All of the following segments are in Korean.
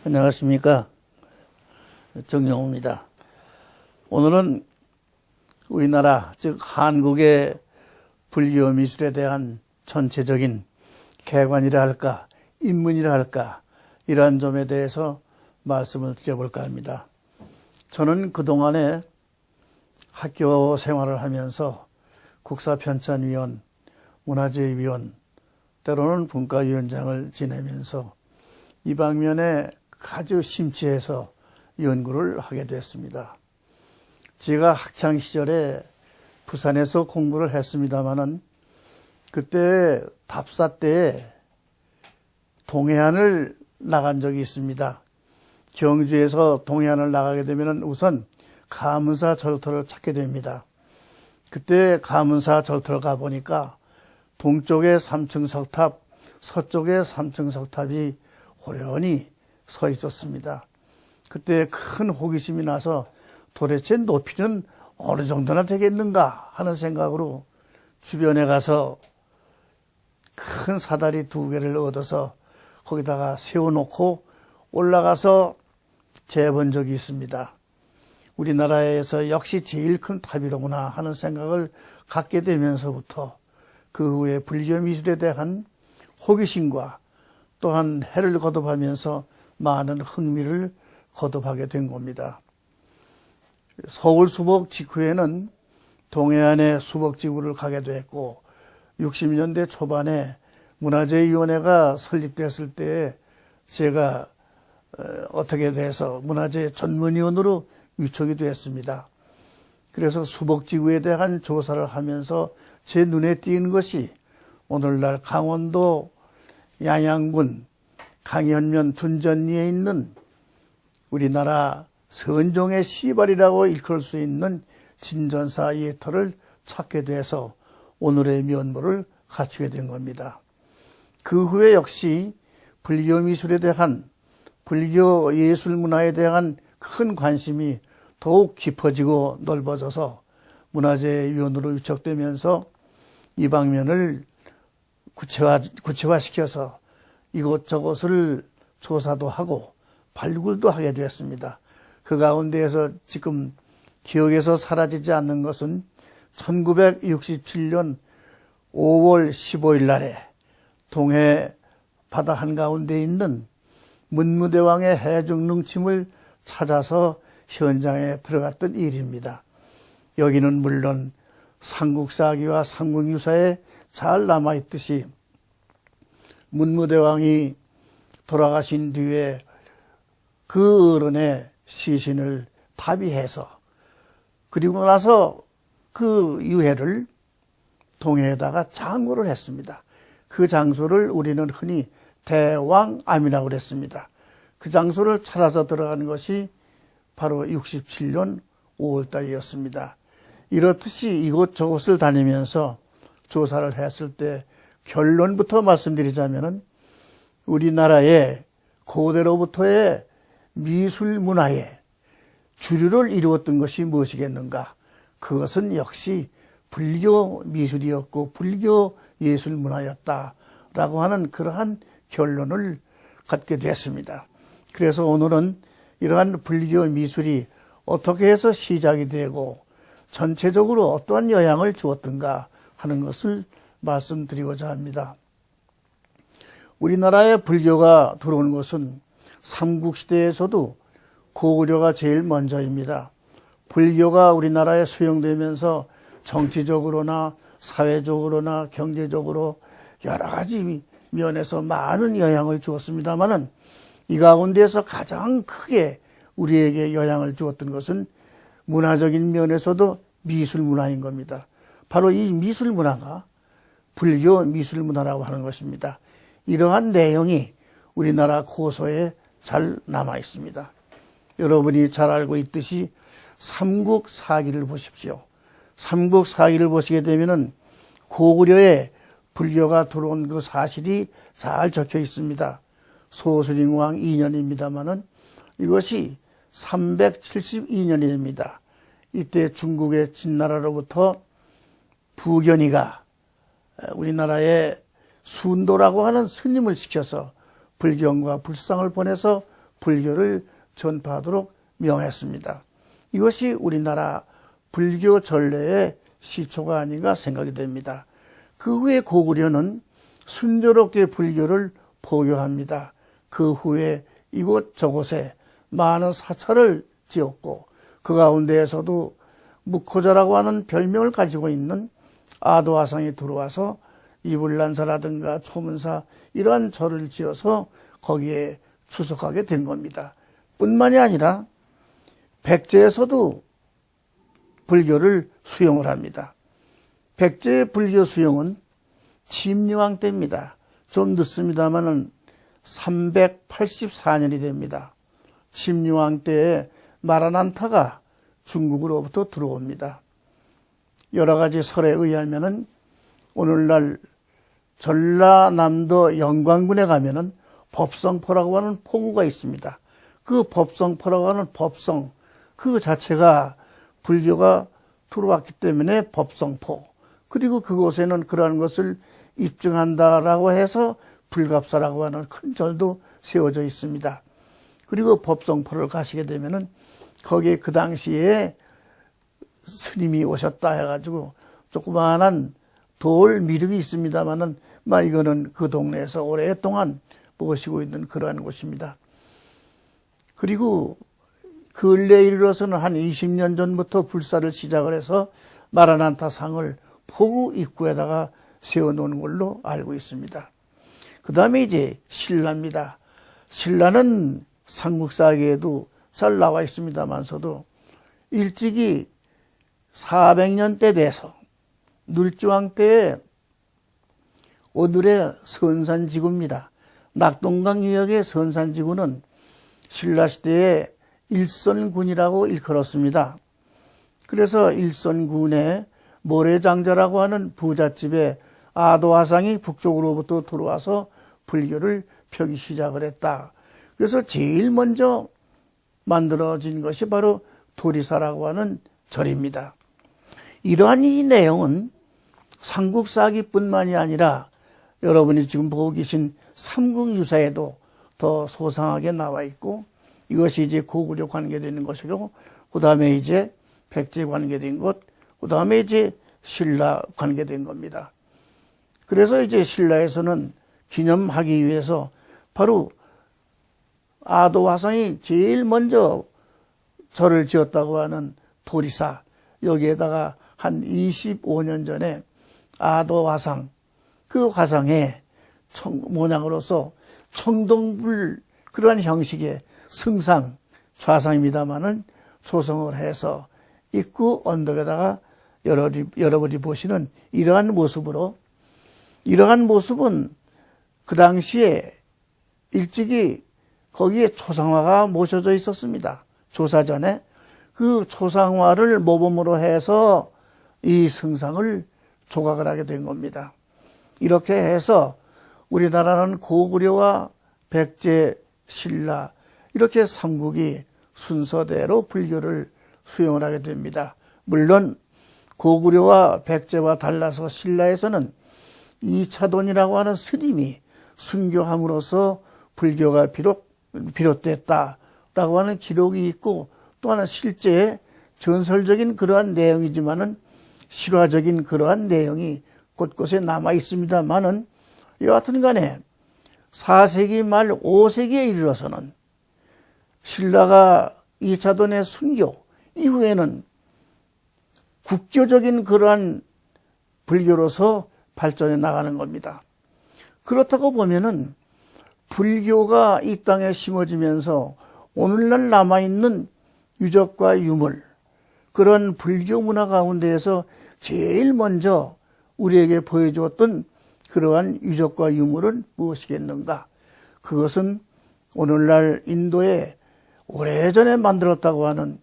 안녕하십니까. 정영호입니다. 오늘은 우리나라, 즉 한국의 불교 미술에 대한 전체적인 개관이라 할까, 입문이라 할까, 이러한 점에 대해서 말씀을 드려볼까 합니다. 저는 그동안에 학교 생활을 하면서 국사편찬위원, 문화재위원, 때로는 분과위원장을 지내면서 이 방면에 아주 심취해서 연구를 하게 됐습니다. 제가 학창시절에 부산에서 공부를 했습니다마는 그때 답사 때에 동해안을 나간 적이 있습니다. 경주에서 동해안을 나가게 되면 우선 가문사 절터를 찾게 됩니다. 그때 가문사 절터를 가보니까 동쪽에 3층 석탑, 서쪽에 3층 석탑이 호련히 서 있었습니다. 그때 큰 호기심이 나서 도대체 높이는 어느 정도나 되겠는가 하는 생각으로 주변에 가서 큰 사다리 2개를 얻어서 거기다가 세워놓고 올라가서 재본 적이 있습니다. 우리나라에서 역시 제일 큰 탑이로구나 하는 생각을 갖게 되면서부터 그 후에 불교 미술에 대한 호기심과 또한 해를 거듭하면서 많은 흥미를 거듭하게 된 겁니다. 서울 수복 직후에는 동해안의 수복지구를 가게 됐고 60년대 초반에 문화재위원회가 설립됐을 때 제가 어떻게 돼서 문화재 전문위원으로 위촉이 되었습니다. 그래서 수복지구에 대한 조사를 하면서 제 눈에 띄는 것이 오늘날 강원도 양양군 강현면 둔전리에 있는 우리나라 선종의 시발이라고 일컬 수 있는 진전사 예터를 찾게 돼서 오늘의 면모를 갖추게 된 겁니다. 그 후에 역시 불교 미술에 대한, 불교 예술 문화에 대한 큰 관심이 더욱 깊어지고 넓어져서 문화재위원으로 위촉되면서 이 방면을 구체화시켜서 이곳저곳을 조사도 하고 발굴도 하게 되었습니다. 그 가운데에서 지금 기억에서 사라지지 않는 것은 1967년 5월 15일 날에 동해 바다 한가운데 있는 문무대왕의 해중능침을 찾아서 현장에 들어갔던 일입니다. 여기는 물론 삼국사기와 삼국유사에 잘 남아있듯이 문무대왕이 돌아가신 뒤에 그 어른의 시신을 타비해서 그리고 나서 그 유해를 동해에다가 장고를 했습니다. 그 장소를 우리는 흔히 대왕암이라고 그랬습니다. 그 장소를 찾아서 들어가는 것이 바로 67년 5월달이었습니다. 이렇듯이 이곳저곳을 다니면서 조사를 했을 때 결론부터 말씀드리자면은 우리나라의 고대로부터의 미술 문화의 주류를 이루었던 것이 무엇이겠는가? 그것은 역시 불교 미술이었고 불교 예술 문화였다라고 하는 그러한 결론을 갖게 됐습니다. 그래서 오늘은 이러한 불교 미술이 어떻게 해서 시작이 되고 전체적으로 어떠한 영향을 주었던가 하는 것을 말씀드리고자 합니다. 우리나라에 불교가 들어온 것은 삼국시대에서도 고구려가 제일 먼저입니다. 불교가 우리나라에 수용되면서 정치적으로나 사회적으로나 경제적으로 여러 가지 면에서 많은 영향을 주었습니다마는 이 가운데에서 가장 크게 우리에게 영향을 주었던 것은 문화적인 면에서도 미술 문화인 겁니다. 바로 이 미술 문화가 불교 미술 문화라고 하는 것입니다. 이러한 내용이 우리나라 고서에 잘 남아 있습니다. 여러분이 잘 알고 있듯이 삼국사기를 보십시오. 삼국사기를 보시게 되면은 고구려에 불교가 들어온 그 사실이 잘 적혀 있습니다. 소수림왕 2년입니다마는 이것이 372년이 됩니다. 이때 중국의 진나라로부터 부견이가 우리나라에 순도라고 하는 스님을 시켜서 불경과 불상을 보내서 불교를 전파하도록 명했습니다. 이것이 우리나라 불교 전례의 시초가 아닌가 생각이 됩니다. 그 후에 고구려는 순조롭게 불교를 포교합니다. 그 후에 이곳 저곳에 많은 사찰을 지었고 그 가운데에서도 묵호자라고 하는 별명을 가지고 있는 아도화상이 들어와서 이불란사라든가 초문사 이러한 절을 지어서 거기에 추석하게 된 겁니다. 뿐만이 아니라 백제에서도 불교를 수용을 합니다. 백제의 불교 수용은 침류왕 때입니다. 좀 늦습니다만은 384년이 됩니다. 침류왕 때에 마라난타가 중국으로부터 들어옵니다. 여러 가지 설에 의하면은 오늘날 전라남도 영광군에 가면은 법성포라고 하는 포구가 있습니다. 그 법성포라고 하는 법성 그 자체가 불교가 들어왔기 때문에 법성포, 그리고 그곳에는 그러한 것을 입증한다라고 해서 불갑사라고 하는 큰 절도 세워져 있습니다. 그리고 법성포를 가시게 되면은 거기에 그 당시에 스님이 오셨다 해가지고 조그마한 돌 미륵이 있습니다만은 이거는 그 동네에서 오랫동안 모시고 있는 그러한 곳입니다. 그리고 근래에 이르러서는 한 20년 전부터 불사를 시작을 해서 마라난타 상을 포구 입구에다가 세워놓은 걸로 알고 있습니다. 그 다음에 이제 신라입니다. 신라는 삼국사기에도 잘 나와 있습니다만서도 일찍이 400년대 돼서 눌주왕 때에 오늘의 선산지구입니다. 낙동강 유역의 선산지구는 신라시대에 일선군이라고 일컬었습니다. 그래서 일선군의 모래장자라고 하는 부잣집에 아도화상이 북쪽으로부터 들어와서 불교를 펴기 시작을 했다. 그래서 제일 먼저 만들어진 것이 바로 도리사라고 하는 절입니다. 이러한 이 내용은 삼국사기뿐만이 아니라 여러분이 지금 보고 계신 삼국유사에도 더 소상하게 나와 있고, 이것이 이제 고구려 관계되는 것이고, 그 다음에 이제 백제 관계된 것, 그 다음에 이제 신라 관계된 겁니다. 그래서 이제 신라에서는 기념하기 위해서 바로 아도화상이 제일 먼저 절을 지었다고 하는 도리사, 여기에다가 한 25년 전에 아도화상, 그 화상의 모양으로서 청동불 그러한 형식의 승상, 좌상입니다마는 조성을 해서 입구 언덕에다가 여러분이 보시는 이러한 모습으로, 이러한 모습은 그 당시에 일찍이 거기에 초상화가 모셔져 있었습니다. 조사전에 그 초상화를 모범으로 해서 이 승상을 조각을 하게 된 겁니다. 이렇게 해서 우리나라는 고구려와 백제, 신라 이렇게 삼국이 순서대로 불교를 수용을 하게 됩니다. 물론 고구려와 백제와 달라서 신라에서는 이차돈이라고 하는 스님이 순교함으로써 불교가 비롯됐다라고 하는 기록이 있고, 또 하나 실제 전설적인 그러한 내용이지만은 실화적인 그러한 내용이 곳곳에 남아 있습니다만은, 여하튼 간에 4세기 말 5세기에 이르러서는 신라가 이차돈의 순교 이후에는 국교적인 그러한 불교로서 발전해 나가는 겁니다. 그렇다고 보면은 불교가 이 땅에 심어지면서 오늘날 남아있는 유적과 유물, 그런 불교 문화 가운데에서 제일 먼저 우리에게 보여주었던 그러한 유적과 유물은 무엇이겠는가? 그것은 오늘날 인도의 오래전에 만들었다고 하는,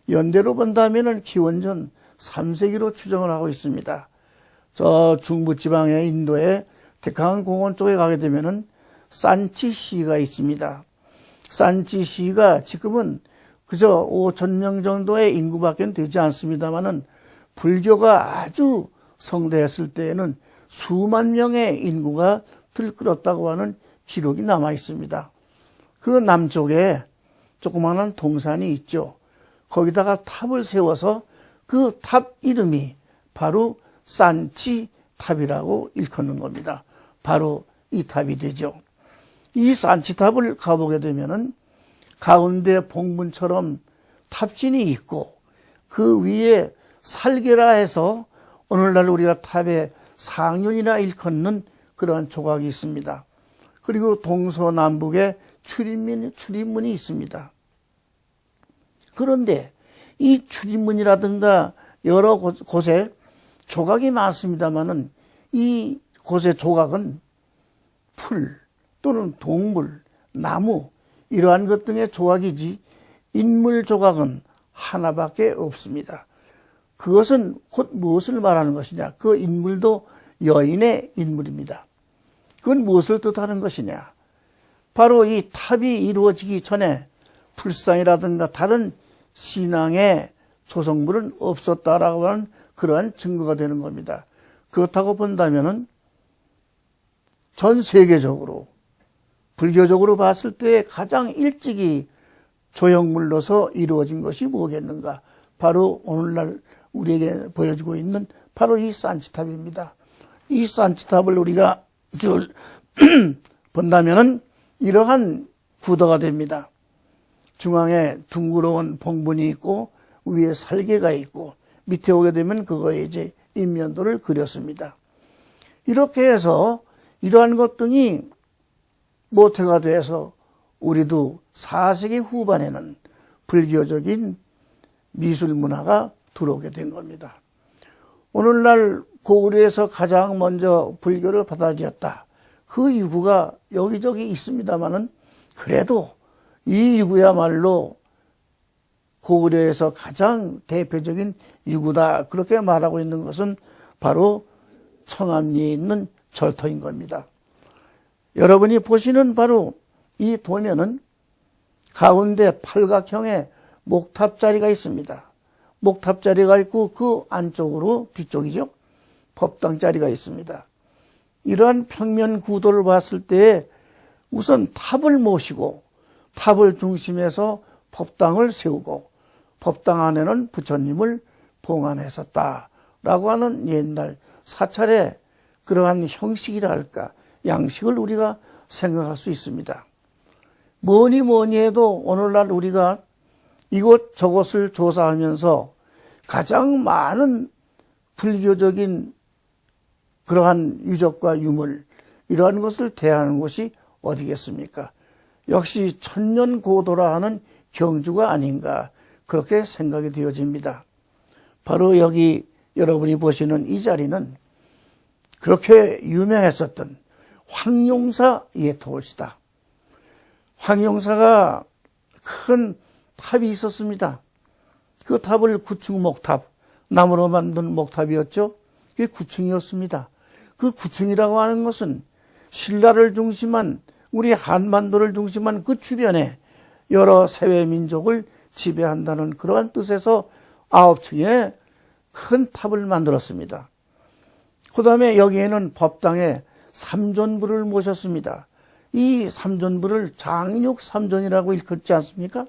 연대로 본다면은 기원전 3세기로 추정을 하고 있습니다. 저 중부지방의 인도의 데칸 공원 쪽에 가게 되면은 산치시가 있습니다. 산치시가 지금은 그저 5,000명 정도의 인구밖에 되지 않습니다만은 불교가 아주 성대했을 때에는 수만 명의 인구가 들끓었다고 하는 기록이 남아 있습니다. 그 남쪽에 조그마한 동산이 있죠. 거기다가 탑을 세워서 그 탑 이름이 바로 산치탑이라고 일컫는 겁니다. 바로 이 탑이 되죠. 이 산치탑을 가보게 되면은 가운데 봉분처럼 탑진이 있고 그 위에 살개라 해서 오늘날 우리가 탑의 상륜이라 일컫는 그러한 조각이 있습니다. 그리고 동서남북에 출입문이 있습니다. 그런데 이 출입문이라든가 여러 곳에 조각이 많습니다만은 이 곳의 조각은 풀 또는 동물, 나무 이러한 것 등의 조각이지 인물 조각은 하나밖에 없습니다. 그것은 곧 무엇을 말하는 것이냐? 그 인물도 여인의 인물입니다. 그건 무엇을 뜻하는 것이냐? 바로 이 탑이 이루어지기 전에 불상이라든가 다른 신앙의 조성물은 없었다라고 하는 그러한 증거가 되는 겁니다. 그렇다고 본다면은 전 세계적으로 불교적으로 봤을 때 가장 일찍이 조형물로서 이루어진 것이 뭐겠는가? 바로 오늘날 우리에게 보여주고 있는 바로 이 산치탑입니다. 이 산치탑을 우리가 줄 본다면은 이러한 구도가 됩니다. 중앙에 둥그러운 봉분이 있고 위에 살개가 있고 밑에 오게 되면 그거에 이제 인면도를 그렸습니다. 이렇게 해서 이러한 것 등이 모태가 돼서 우리도 4세기 후반에는 불교적인 미술 문화가 들어오게 된 겁니다. 오늘날 고구려에서 가장 먼저 불교를 받아들였다. 그 이유가 여기저기 있습니다만은 그래도 이 유구야말로 고구려에서 가장 대표적인 유구다. 그렇게 말하고 있는 것은 바로 청암리에 있는 절터인 겁니다. 여러분이 보시는 바로 이 도면은 가운데 팔각형의 목탑자리가 있습니다. 목탑자리가 있고 그 안쪽으로 뒤쪽이죠. 법당자리가 있습니다. 이러한 평면 구도를 봤을 때 우선 탑을 모시고 탑을 중심해서 법당을 세우고 법당 안에는 부처님을 봉안했었다라고 하는 옛날 사찰의 그러한 형식이라 할까 양식을 우리가 생각할 수 있습니다. 뭐니 해도 오늘날 우리가 이곳 저곳을 조사하면서 가장 많은 불교적인 그러한 유적과 유물 이러한 것을 대하는 곳이 어디겠습니까? 역시 천년고도라 하는 경주가 아닌가 그렇게 생각이 되어집니다. 바로 여기 여러분이 보시는 이 자리는 그렇게 유명했었던 황룡사 예토홀시다. 황룡사가 큰 탑이 있었습니다. 그 탑을 구층목탑, 나무로 만든 목탑이었죠. 그게 구층이었습니다. 그 구층이라고 하는 것은 신라를 중심한 우리 한반도를 중심한 그 주변에 여러 세외민족을 지배한다는 그러한 뜻에서 9층의 큰 탑을 만들었습니다. 그 다음에 여기에는 법당에 삼존부를 모셨습니다. 이 삼존부를 장육삼존이라고 일컫지 않습니까?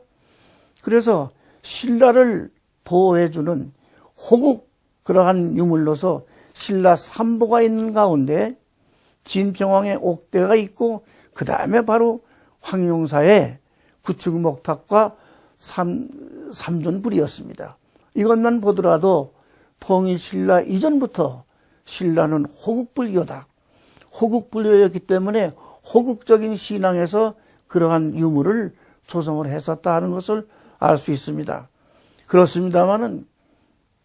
그래서 신라를 보호해주는 호국 그러한 유물로서 신라 삼보가 있는 가운데 진평왕의 옥대가 있고 그 다음에 바로 황룡사의 구층목탑과 삼존불이었습니다. 이것만 보더라도 통일신라 이전부터 신라는 호국불교다. 호국불교였기 때문에 호국적인 신앙에서 그러한 유물을 조성을 했었다 하는 것을 알 수 있습니다. 그렇습니다마는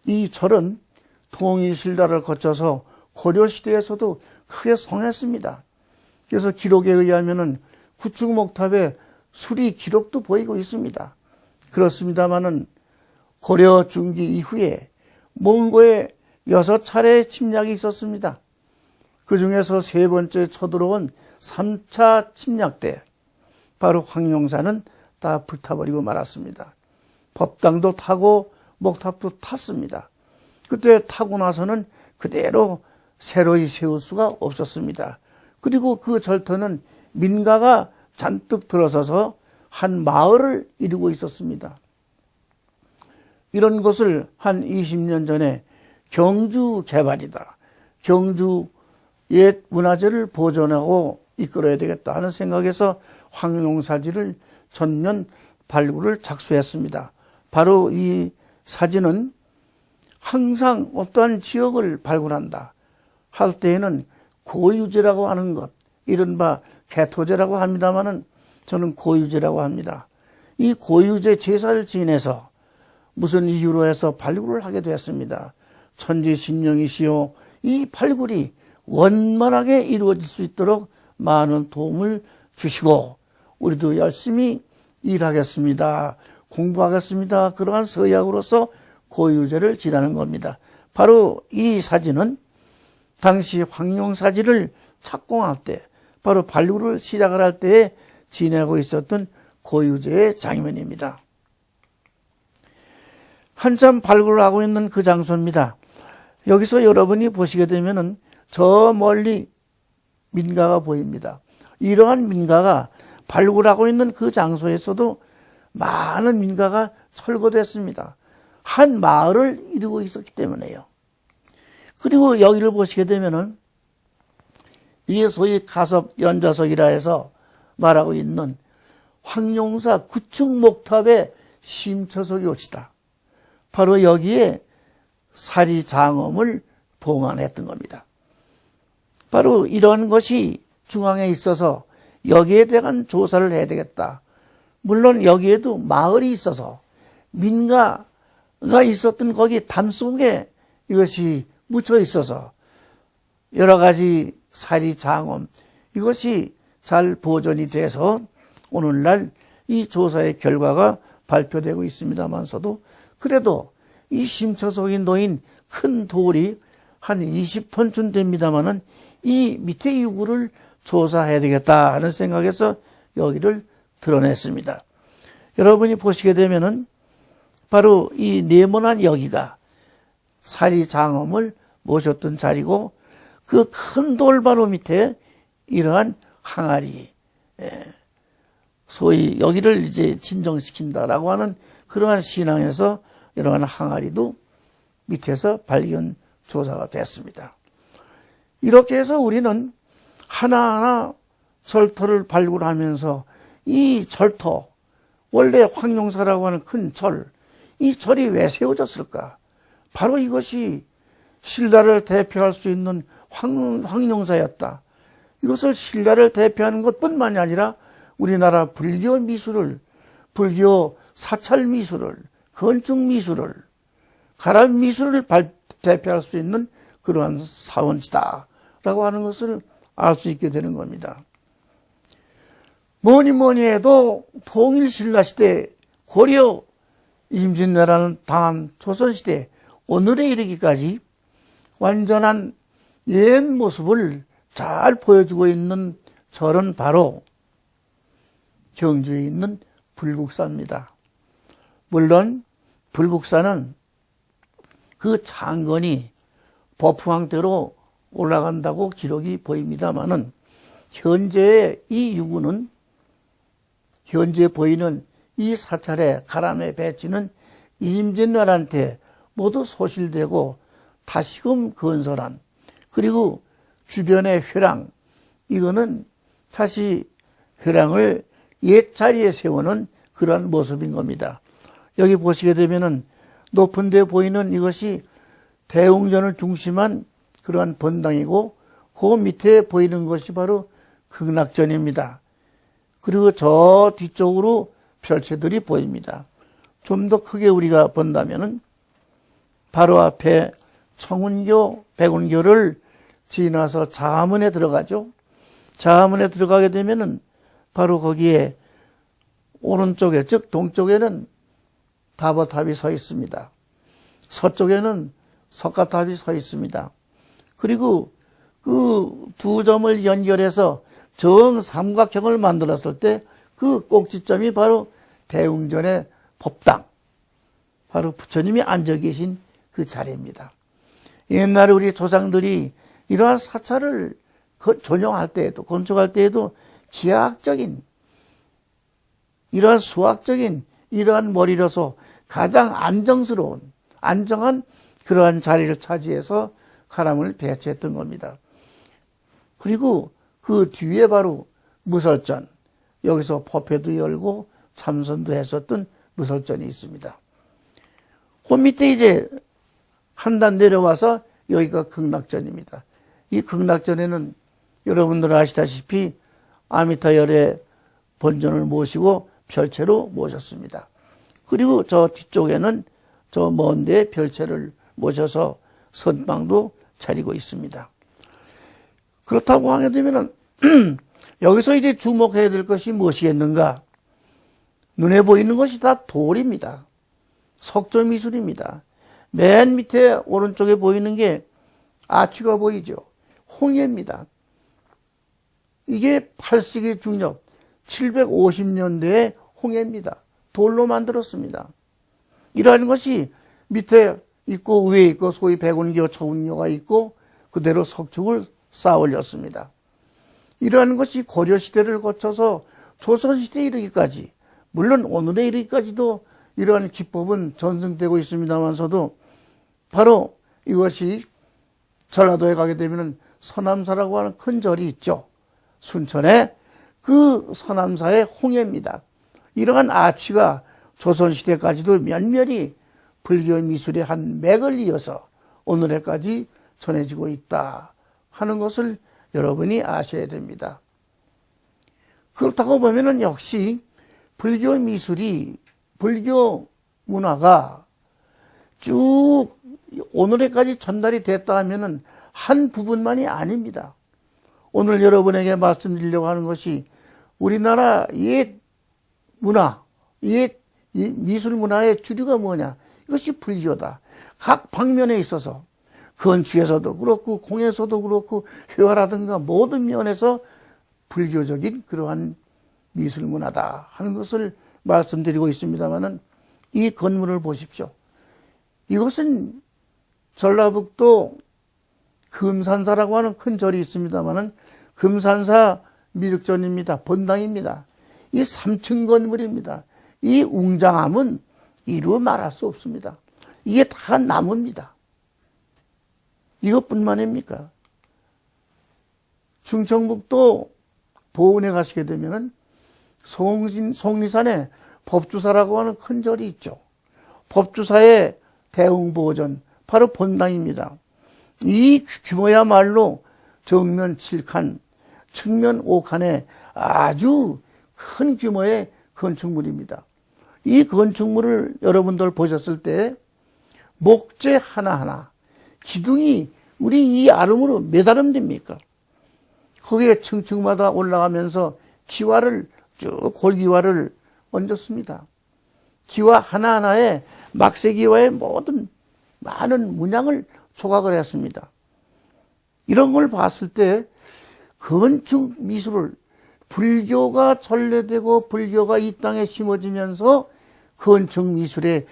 이 절은 통일신라를 거쳐서 고려시대에서도 크게 성했습니다. 그래서 기록에 의하면은 구층목탑에 수리 기록도 보이고 있습니다. 그렇습니다마는 고려 중기 이후에 몽고에 6차례 침략이 있었습니다. 그 중에서 3번째 쳐들어온 3차 침략 때 바로 황룡사는 다 불타버리고 말았습니다. 법당도 타고 목탑도 탔습니다. 그때 타고 나서는 그대로 새로이 세울 수가 없었습니다. 그리고 그 절터는 민가가 잔뜩 들어서서 한 마을을 이루고 있었습니다. 이런 것을 한 20년 전에 경주 개발이다, 경주 옛 문화재를 보존하고 이끌어야 되겠다 하는 생각에서 황룡사지를 전면 발굴을 작수했습니다. 바로 이 사진은 항상 어떠한 지역을 발굴한다 할 때에는 고유제라고 하는 것, 이른바 개토제라고 합니다마는 저는 고유제라고 합니다. 이 고유제 제사를 지내서 무슨 이유로 해서 발굴을 하게 되었습니다. 천지신령이시오, 이 발굴이 원만하게 이루어질 수 있도록 많은 도움을 주시고 우리도 열심히 일하겠습니다, 공부하겠습니다, 그러한 서약으로서 고유제를 지내는 겁니다. 바로 이 사진은 당시 황룡사지를 착공할 때, 바로 발굴을 시작을 할 때에 지내고 있었던 고유제의 장면입니다. 한참 발굴을 하고 있는 그 장소입니다. 여기서 여러분이 보시게 되면은 저 멀리 민가가 보입니다. 이러한 민가가 발굴하고 있는 그 장소에서도 많은 민가가 철거됐습니다. 한 마을을 이루고 있었기 때문에요. 그리고 여기를 보시게 되면은 이게 소위 가섭 연좌석이라 해서 말하고 있는 황룡사 9층 목탑의 심처석이 올시다. 바로 여기에 사리장엄을 봉안했던 겁니다. 바로 이런 것이 중앙에 있어서 여기에 대한 조사를 해야 되겠다. 물론 여기에도 마을이 있어서 민가가 있었던 거기 담 속에 이것이 묻혀 있어서 여러 가지 사리장엄, 이것이 잘 보존이 돼서 오늘날 이 조사의 결과가 발표되고 있습니다만서도 그래도 이 심처석에 놓인 큰 돌이 한 20톤쯤 됩니다마는 이 밑에 유구를 조사해야 되겠다 하는 생각에서 여기를 드러냈습니다. 여러분이 보시게 되면은 바로 이 네모난 여기가 사리장엄을 모셨던 자리고 그 큰 돌 바로 밑에 이러한 항아리, 소위 여기를 이제 진정시킨다라고 하는 그러한 신앙에서 이러한 항아리도 밑에서 발견 조사가 됐습니다. 이렇게 해서 우리는 하나하나 절터를 발굴하면서 이 절터, 원래 황룡사라고 하는 큰 절, 이 절이 왜 세워졌을까? 바로 이것이 신라를 대표할 수 있는 황룡사였다. 이것을 신라를 대표하는 것뿐만이 아니라 우리나라 불교 미술을, 불교 사찰 미술을, 건축 미술을, 가랍 미술을 대표할 수 있는 그러한 사원지다라고 하는 것을 알 수 있게 되는 겁니다. 뭐니 해도 통일신라시대 고려 임진왜란을 당한 조선시대 오늘에 이르기까지 완전한 옛 모습을 잘 보여주고 있는 절은 바로 경주에 있는 불국사입니다. 물론 불국사는 그 창건이 법황대로 올라간다고 기록이 보입니다마는 현재의 이 유구는, 현재 보이는 이 사찰의 가람의 배치는 임진왜란 때 모두 소실되고 다시금 건설한, 그리고 주변의 회랑, 이거는 다시 회랑을 옛 자리에 세우는 그런 모습인 겁니다. 여기 보시게 되면은 높은 데 보이는 이것이 대웅전을 중심한 그러한 번당이고 그 밑에 보이는 것이 바로 극락전입니다. 그리고 저 뒤쪽으로 별채들이 보입니다. 좀 더 크게 우리가 본다면은 바로 앞에 청운교, 백운교를 지나서 자문에 들어가죠. 자문에 들어가게 되면은 바로 거기에 오른쪽에, 즉 동쪽에는 다보탑이 서 있습니다. 서쪽에는 석가탑이 서 있습니다. 그리고 그 두 점을 연결해서 정삼각형을 만들었을 때 그 꼭지점이 바로 대웅전의 법당, 바로 부처님이 앉아 계신 그 자리입니다. 옛날에 우리 조상들이 이러한 사찰을 조성할 때에도, 건축할 때에도 기하학적인, 이러한 수학적인 이러한 머리로서 가장 안정스러운, 안정한 그러한 자리를 차지해서 사람을 배치했던 겁니다. 그리고 그 뒤에 바로 무설전, 여기서 법회도 열고 참선도 했었던 무설전이 있습니다. 그 밑에 이제 한 단 내려와서 여기가 극락전입니다. 이 극락전에는 여러분들 아시다시피 아미타 열의 본전을 모시고 별채로 모셨습니다. 그리고 저 뒤쪽에는 저 먼 데 별채를 모셔서 선방도 차리고 있습니다. 그렇다고 하게 되면은 여기서 이제 주목해야 될 것이 무엇이겠는가? 눈에 보이는 것이 다 돌입니다. 석조 미술입니다. 맨 밑에 오른쪽에 보이는 게 아치가 보이죠. 홍해입니다. 이게 8세기 중엽 750년대의 홍해입니다. 돌로 만들었습니다. 이러한 것이 밑에 있고 위에 있고 소위 백운교, 초운교가 있고 그대로 석축을 쌓아 올렸습니다. 이러한 것이 고려시대를 거쳐서 조선시대에 이르기까지, 물론 오늘에 이르기까지도 이러한 기법은 전승되고 있습니다만서도 바로 이것이 전라도에 가게 되면 서남사라고 하는 큰 절이 있죠. 순천에 그 서남사의 홍해입니다. 이러한 아치가 조선시대까지도 면면이 불교 미술의 한 맥을 이어서 오늘에까지 전해지고 있다 하는 것을 여러분이 아셔야 됩니다. 그렇다고 보면은 역시 불교 미술이, 불교 문화가 쭉 오늘에까지 전달이 됐다 하면은 한 부분만이 아닙니다. 오늘 여러분에게 말씀드리려고 하는 것이 우리나라 옛 문화, 옛 미술 문화의 주류가 뭐냐? 이것이 불교다. 각 방면에 있어서 건축에서도 그렇고 공예에서도 그렇고 회화라든가 모든 면에서 불교적인 그러한 미술 문화다 하는 것을 말씀드리고 있습니다만은 이 건물을 보십시오. 이것은 전라북도 금산사라고 하는 큰 절이 있습니다만은 금산사 미륵전입니다. 본당입니다. 이 3층 건물입니다. 이 웅장함은 이루 말할 수 없습니다. 이게 다 나무입니다. 이것뿐만입니까? 충청북도 보은에 가시게 되면은 속리산에 법주사라고 하는 큰 절이 있죠. 법주사의 대웅보전, 바로 본당입니다. 이 규모야말로 정면 7칸, 측면 5칸의 아주 큰 규모의 건축물입니다. 이 건축물을 여러분들 보셨을 때 목재 하나하나, 기둥이 우리 이 아름으로 몇 아름 됩니까? 거기에 층층마다 올라가면서 기와를 쭉 골기와를 얹었습니다. 기와 하나하나에 막세기와의 모든 많은 문양을 조각을 했습니다. 이런 걸 봤을 때 건축 미술을, 불교가 전래되고 불교가 이 땅에 심어지면서 건축 미술의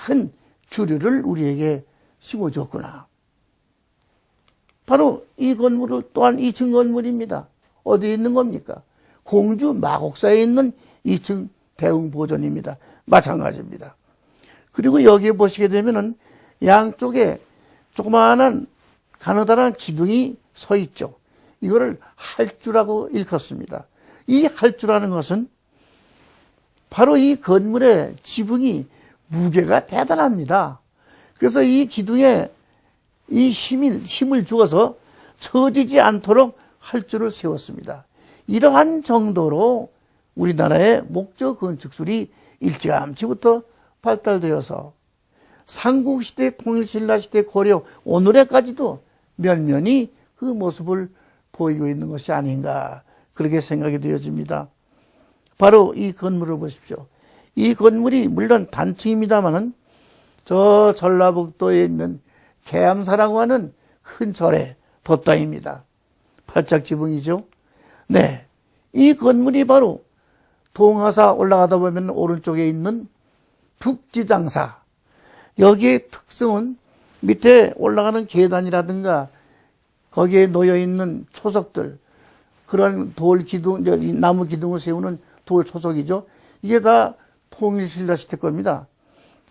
큰 주류를 우리에게 심어줬구나. 바로 이 건물은 또한 2층 건물입니다. 어디에 있는 겁니까? 공주 마곡사에 있는 2층 대웅보전입니다. 마찬가지입니다. 그리고 여기에 보시게 되면은 양쪽에 조그마한 가느다란 기둥이 서 있죠. 이거를 할주라고 일컫습니다. 이 할주라는 것은 바로 이 건물의 지붕이 무게가 대단합니다. 그래서 이 기둥에 이 힘을 주어서 처지지 않도록 할주를 세웠습니다. 이러한 정도로 우리나라의 목조 건축술이 일찌감치부터 발달되어서 삼국시대, 통일신라시대, 고려, 오늘에까지도 면면이 그 모습을 보이고 있는 것이 아닌가, 그렇게 생각이 되어집니다. 바로 이 건물을 보십시오. 이 건물이 물론 단층입니다만은 저 전라북도에 있는 계암사라고 하는 큰 절의 법당입니다. 팔짝지붕이죠. 네, 이 건물이 바로 동화사 올라가다 보면 오른쪽에 있는 북지장사. 여기의 특성은 밑에 올라가는 계단이라든가 거기에 놓여 있는 초석들, 그런 돌 기둥, 나무 기둥을 세우는 돌 초석이죠. 이게 다 통일신라시대 겁니다.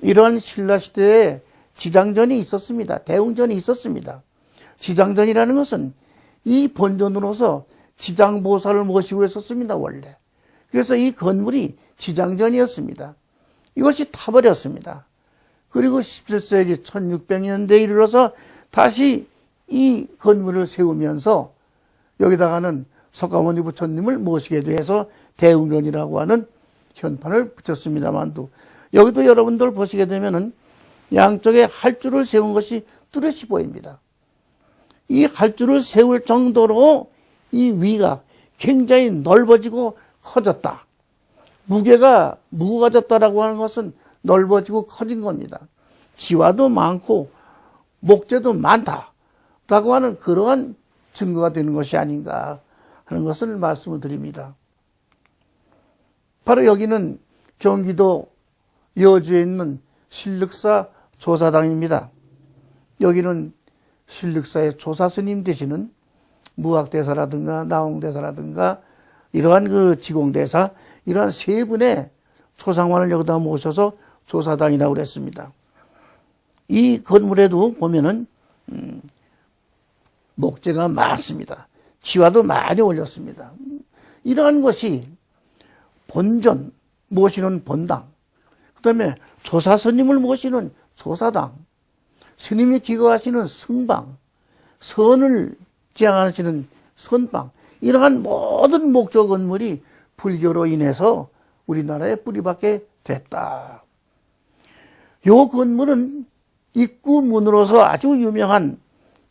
이러한 신라시대에 지장전이 있었습니다. 대웅전이 있었습니다. 지장전이라는 것은 이 본전으로서 지장보살을 모시고 있었습니다, 원래. 그래서 이 건물이 지장전이었습니다. 이것이 타버렸습니다. 그리고 17세기 1600년대에 이르러서 다시 이 건물을 세우면서 여기다가는 석가모니 부처님을 모시게 돼서 대웅전이라고 하는 현판을 붙였습니다만도, 여기도 여러분들 보시게 되면은 양쪽에 활주를 세운 것이 뚜렷이 보입니다. 이 활주를 세울 정도로 이 위가 굉장히 넓어지고 커졌다. 무게가 무거워졌다라고 하는 것은 넓어지고 커진 겁니다. 기와도 많고 목재도 많다라고 하는 그러한 증거가 되는 것이 아닌가 하는 것을 말씀을 드립니다. 바로 여기는 경기도 여주에 있는 신륵사 조사당입니다. 여기는 신륵사의 조사스님 되시는 무학대사라든가 나홍대사라든가 이러한 그 지공대사, 이러한 세 분의 초상환을 여기다 모셔서 조사당이라고 그랬습니다. 이 건물에도 보면은 목재가 많습니다. 기와도 많이 올렸습니다. 이러한 것이 본전, 모시는 본당, 그 다음에 조사 스님을 모시는 조사당, 스님이 기거하시는 성방, 선을 지향하시는 선방, 이러한 모든 목조 건물이 불교로 인해서 우리나라에 뿌리박게 됐다. 요 건물은 입구 문으로서 아주 유명한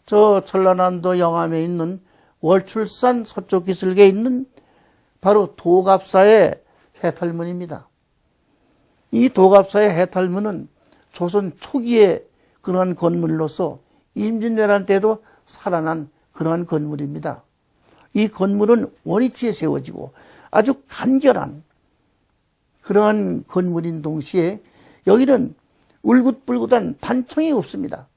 저 전라남도 영암에 있는 월출산 서쪽 기슭에 있는 바로 도갑사의 해탈문입니다. 이 도갑사의 해탈문은 조선 초기의 그러한 건물로서 임진왜란 때도 살아난 그러한 건물입니다. 이 건물은 원위치에 세워지고 아주 간결한 그러한 건물인 동시에 여기는 울긋불긋한 단청이 없습니다.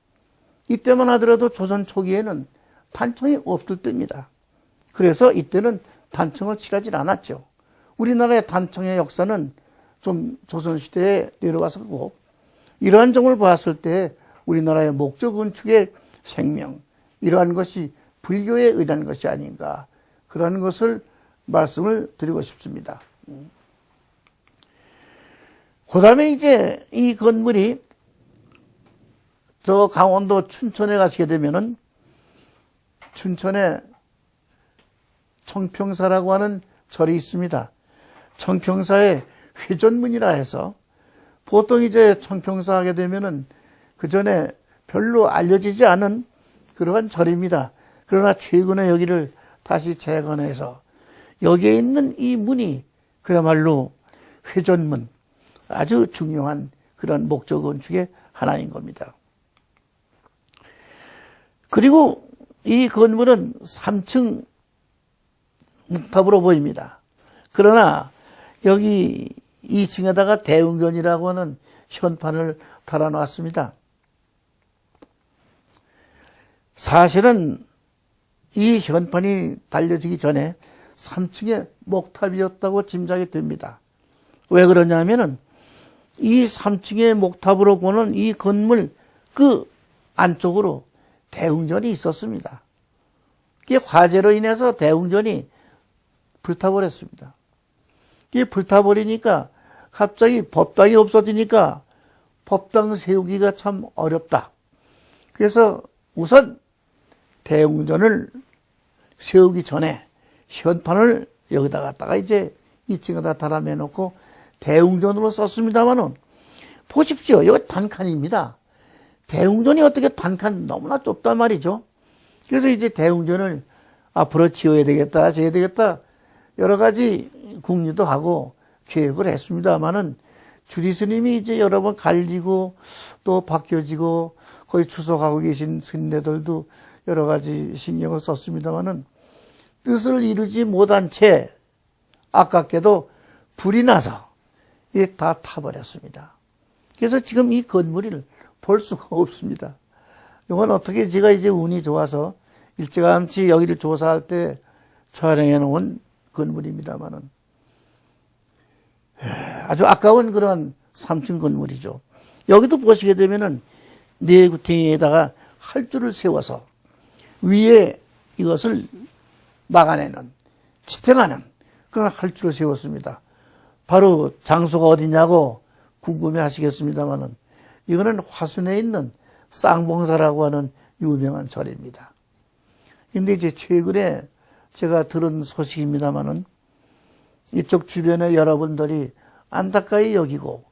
이때만 하더라도 조선 초기에는 단청이 없을 때입니다. 그래서 이때는 단청을 칠하지 않았죠. 우리나라의 단청의 역사는 좀 조선시대에 내려가서고, 이러한 점을 봤을 때 우리나라의 목조 건축의 생명, 이러한 것이 불교에 의한 것이 아닌가, 그런 것을 말씀을 드리고 싶습니다. 그 다음에 이제 이 건물이 저 강원도 춘천에 가시게 되면은 춘천에 청평사라고 하는 절이 있습니다. 청평사의 회전문이라 해서 보통 이제 청평사 하게 되면은 그 전에 별로 알려지지 않은 그러한 절입니다. 그러나 최근에 여기를 다시 재건해서 여기에 있는 이 문이 그야말로 회전문, 아주 중요한 그런 목조 건축의 하나인 겁니다. 그리고 이 건물은 3층 목탑으로 보입니다. 그러나 여기 2층에다가 대웅전이라고 하는 현판을 달아놨습니다. 사실은 이 현판이 달려지기 전에 3층에 목탑이었다고 짐작이 됩니다. 왜 그러냐면은 이 3층의 목탑으로 보는 이 건물 그 안쪽으로 대웅전이 있었습니다. 이게 화재로 인해서 대웅전이 불타버렸습니다. 이게 불타버리니까 갑자기 법당이 없어지니까 법당 세우기가 참 어렵다. 그래서 우선 대웅전을 세우기 전에 현판을 여기다 갖다가 이제 2층에다 달아매놓고 대웅전으로 썼습니다만은 보십시오. 이거 단칸입니다. 대웅전이 어떻게 단칸 너무나 좁단 말이죠. 그래서 이제 대웅전을 앞으로 지어야 되겠다, 져야 되겠다. 여러 가지 궁리도 하고 계획을 했습니다만은 주리 스님이 이제 여러 번 갈리고 또 바뀌어지고 거의 추석하고 계신 스님들도 여러 가지 신경을 썼습니다만은 뜻을 이루지 못한 채 아깝게도 불이 나서 이게 다 타버렸습니다. 그래서 지금 이 건물을 볼 수가 없습니다. 이건 어떻게 제가 이제 운이 좋아서 일찌감치 여기를 조사할 때 촬영해 놓은 건물입니다만은 아주 아까운 그런 3층 건물이죠. 여기도 보시게 되면은 내구탱이에다가 활주를 세워서 위에 이것을 막아내는, 지탱하는 그런 활주를 세웠습니다. 바로 장소가 어디냐고 궁금해 하시겠습니다만은 이거는 화순에 있는 쌍봉사라고 하는 유명한 절입니다. 근데 이제 최근에 제가 들은 소식입니다만은 이쪽 주변에 여러분들이 안타까이 여기고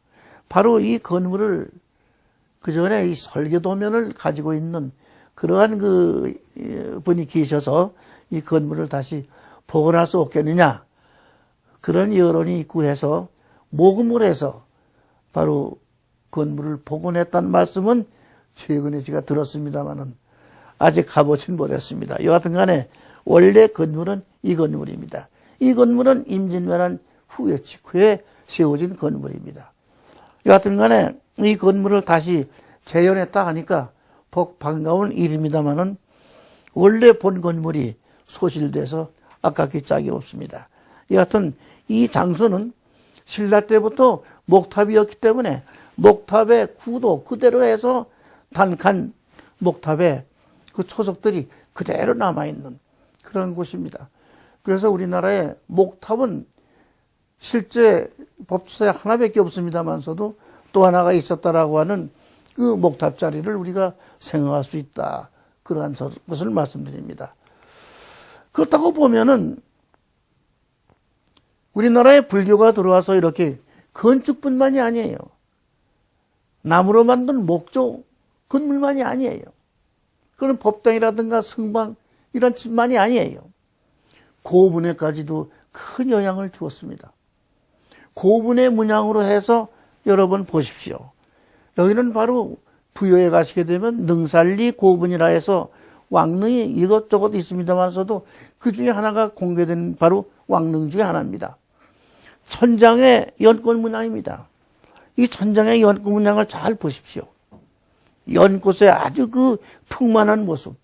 바로 이 건물을 그 전에 이 설계도면을 가지고 있는 그러한 그 분이 계셔서 이 건물을 다시 복원할 수 없겠느냐 그런 여론이 있고 해서 모금을 해서 바로 건물을 복원했다는 말씀은 최근에 제가 들었습니다만은 아직 가보진 못했습니다. 여하튼 간에 원래 건물은 이 건물입니다. 이 건물은 임진왜란 후에 직후에 세워진 건물입니다. 여하튼 간에 이 건물을 다시 재현했다 하니까 반가운 일입니다만은 원래 본 건물이 소실돼서 아깝기 짝이 없습니다. 여하튼 이 장소는 신라 때부터 목탑이었기 때문에 목탑의 구도 그대로 해서 단칸 목탑에 그 초석들이 그대로 남아있는 그런 곳입니다. 그래서 우리나라의 목탑은 실제 법조사에 하나밖에 없습니다만서도 또 하나가 있었다라고 하는 그 목탑 자리를 우리가 생각할 수 있다. 그러한 것을 말씀드립니다. 그렇다고 보면은 우리나라에 불교가 들어와서 이렇게 건축뿐만이 아니에요. 나무로 만든 목조 건물만이 아니에요. 그런 법당이라든가 성방 이런 집만이 아니에요. 고분에까지도 큰 영향을 주었습니다. 고분의 문양으로 해서 여러분 보십시오. 여기는 바로 부여에 가시게 되면 능살리 고분이라 해서 왕릉이 이것저것 있습니다만서도 그 중에 하나가 공개된 바로 왕릉 중에 하나입니다. 천장의 연꽃 문양입니다. 이 천장의 연꽃 문양을 잘 보십시오. 연꽃의 아주 그 풍만한 모습,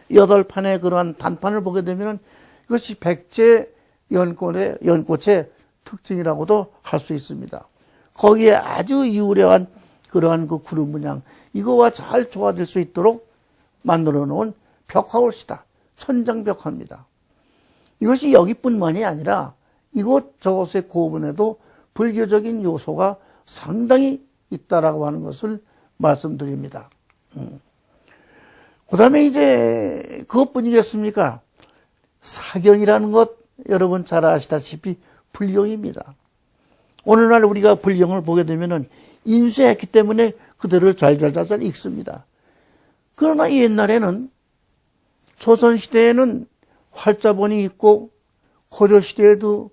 8판의 그러한 단판을 보게 되면 이것이 백제 연꽃의 특징이라고도 할 수 있습니다. 거기에 아주 유려한 그러한 그 구름 문양, 이거와 잘 조화될 수 있도록 만들어 놓은 벽화올시다. 천장 벽화입니다. 이것이 여기뿐만이 아니라 이곳 저곳의 고분에도 불교적인 요소가 상당히 있다라고 하는 것을 말씀드립니다. 그 다음에 이제 그것뿐이겠습니까? 사경이라는 것 여러분 잘 아시다시피 불경입니다. 오늘날 우리가 불경을 보게 되면은 인쇄했기 때문에 그대로 잘잘 읽습니다. 그러나 옛날에는 조선시대에는 활자본이 있고 고려시대에도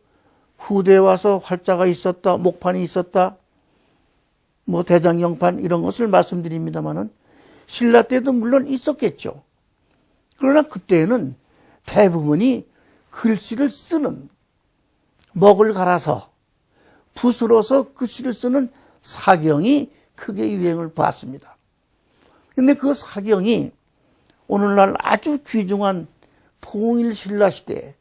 후대에 와서 활자가 있었다, 목판이 있었다, 뭐 대장경판 이런 것을 말씀드립니다만은 신라 때도 물론 있었겠죠. 그러나 그때는 대부분이 글씨를 쓰는, 먹을 갈아서 붓으로서 글씨를 쓰는 사경이 크게 유행을 봤습니다. 그런데 그 사경이 오늘날 아주 귀중한 통일신라시대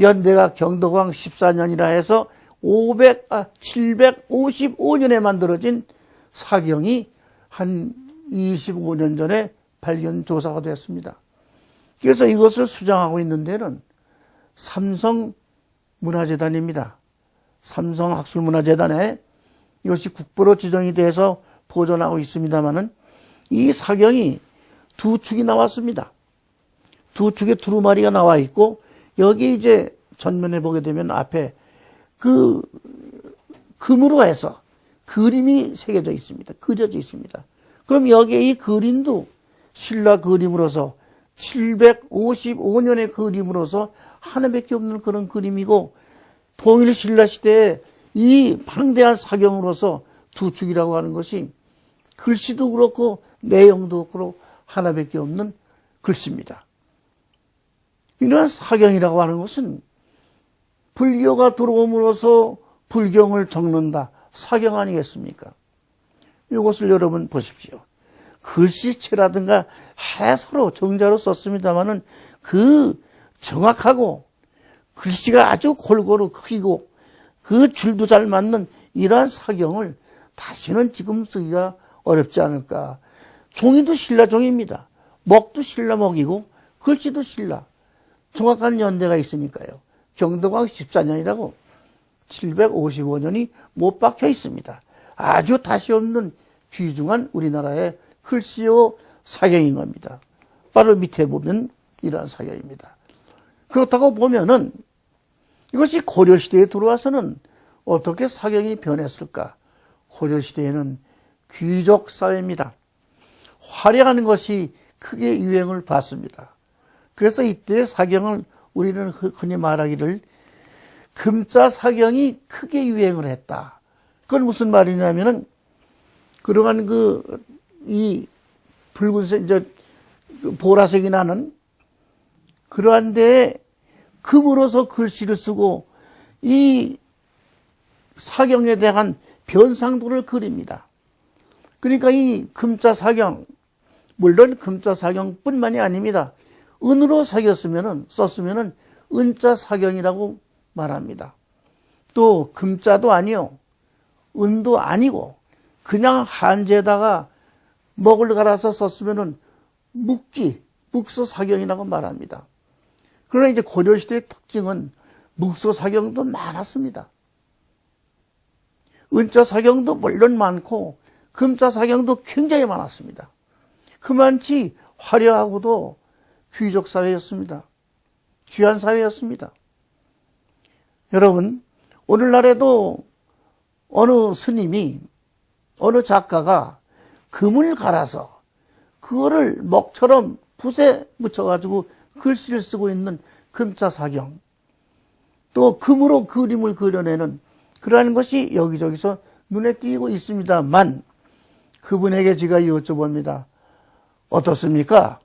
연대가 경덕왕 14년이라 해서 755년에 만들어진 사경이 한 25년 전에 발견 조사가 됐습니다. 그래서 이것을 수장하고 있는 데는 삼성문화재단입니다. 삼성학술문화재단에 이것이 국보로 지정이 돼서 보존하고 있습니다만은 이 사경이 두 축이 나왔습니다. 두 축에 두루마리가 나와 있고 여기 이제 전면에 보게 되면 앞에 그 금으로 해서 그림이 새겨져 있습니다. 그려져 있습니다. 그럼 여기에 이 그림도 신라 그림으로서 755년의 그림으로서 하나밖에 없는 그런 그림이고 통일 신라 시대에 이 방대한 사경으로서 두축이라고 하는 것이 글씨도 그렇고 내용도 그렇고 하나밖에 없는 글씨입니다. 이러한 사경이라고 하는 것은 불교가 들어옴으로써 불경을 적는다. 사경 아니겠습니까? 이것을 여러분 보십시오. 글씨체라든가 해서로 정자로 썼습니다마는 그 정확하고 글씨가 아주 골고루 크고 그 줄도 잘 맞는 이러한 사경을 다시는 지금 쓰기가 어렵지 않을까. 종이도 신라 종입니다. 먹도 신라 먹이고 글씨도 신라. 정확한 연대가 있으니까요. 경도광 14년이라고 755년이 못 박혀 있습니다. 아주 다시 없는 귀중한 우리나라의 글씨요 사경인 겁니다. 바로 밑에 보면 이러한 사경입니다. 그렇다고 보면은 이것이 고려시대에 들어와서는 어떻게 사경이 변했을까? 고려시대에는 귀족 사회입니다. 화려한 것이 크게 유행을 받습니다. 그래서 이때 사경을 우리는 흔히 말하기를 금자 사경이 크게 유행을 했다. 그건 무슨 말이냐면은 그러한 이 붉은색, 이제 보라색이 나는 그러한 데에 금으로서 글씨를 쓰고 이 사경에 대한 변상도를 그립니다. 그러니까 이 금자 사경, 물론 금자 사경뿐만이 아닙니다. 은으로 썼으면은 은자 사경이라고 말합니다. 또 금자도 아니요, 은도 아니고 그냥 한지에다가 먹을 갈아서 썼으면은 묵서 사경이라고 말합니다. 그러나 이제 고려시대의 특징은 묵서 사경도 많았습니다. 은자 사경도 물론 많고 금자 사경도 굉장히 많았습니다. 그만치 화려하고도 귀족 사회였습니다. 귀한 사회였습니다. 여러분, 오늘날에도 어느 스님이, 어느 작가가 금을 갈아서 그거를 먹처럼 붓에 묻혀가지고 글씨를 쓰고 있는 금자 사경, 또 금으로 그림을 그려내는 그러한 것이 여기저기서 눈에 띄고 있습니다만, 그분에게 제가 여쭤봅니다. 어떻습니까?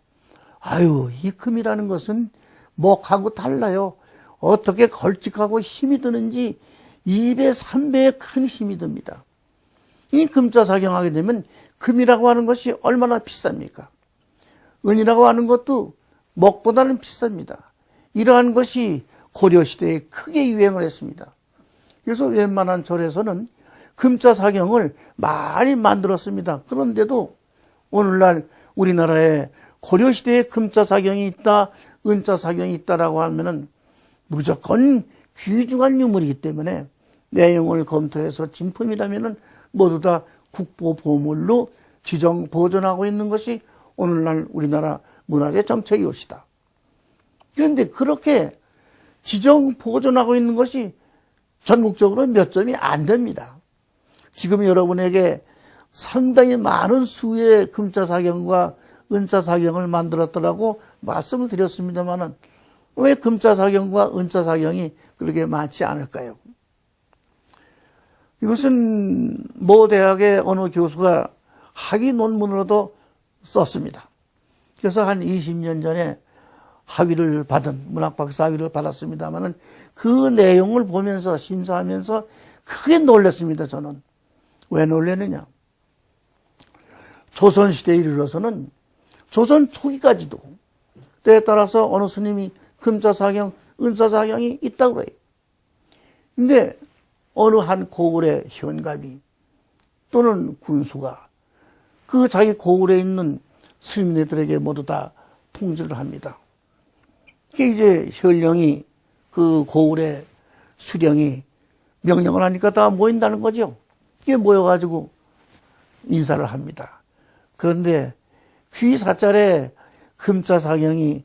아유, 이 금이라는 것은 먹하고 달라요. 어떻게 걸쭉하고 힘이 드는지 2배, 3배의 큰 힘이 듭니다. 이 금자 사경하게 되면 금이라고 하는 것이 얼마나 비쌉니까? 은이라고 하는 것도 먹보다는 비쌉니다. 이러한 것이 고려시대에 크게 유행을 했습니다. 그래서 웬만한 절에서는 금자 사경을 많이 만들었습니다. 그런데도 오늘날 우리나라에 고려시대에 금자 사경이 있다, 은자 사경이 있다라고 하면은 무조건 귀중한 유물이기 때문에 내용을 검토해서 진품이라면은 모두 다 국보 보물로 지정 보존하고 있는 것이 오늘날 우리나라 문화의 정책이 옳시다. 그런데 그렇게 지정 보존하고 있는 것이 전국적으로 몇 점이 안 됩니다. 지금 여러분에게 상당히 많은 수의 금자 사경과 은자 사경을 만들었더라고 말씀을 드렸습니다만은 왜 금자 사경과 은자 사경이 그렇게 많지 않을까요? 이것은 모 대학의 어느 교수가 학위 논문으로도 썼습니다. 그래서 한 20년 전에 학위를 받은 문학박사 학위를 받았습니다만은 그 내용을 보면서 심사하면서 크게 놀랐습니다. 저는 왜 놀랐느냐? 조선시대에 이르러서는 조선 초기까지도 때에 따라서 어느 스님이 금자사경, 은자사경이 있다고 그래요. 근데 어느 한 고을의 현갑이 또는 군수가 그 자기 고을에 있는 스님네들에게 모두 다 통지를 합니다. 그게 이제 현령이 그 고을의 수령이 명령을 하니까 다 모인다는 거죠. 이게 모여가지고 인사를 합니다. 그런데 귀사찰에 금자사경이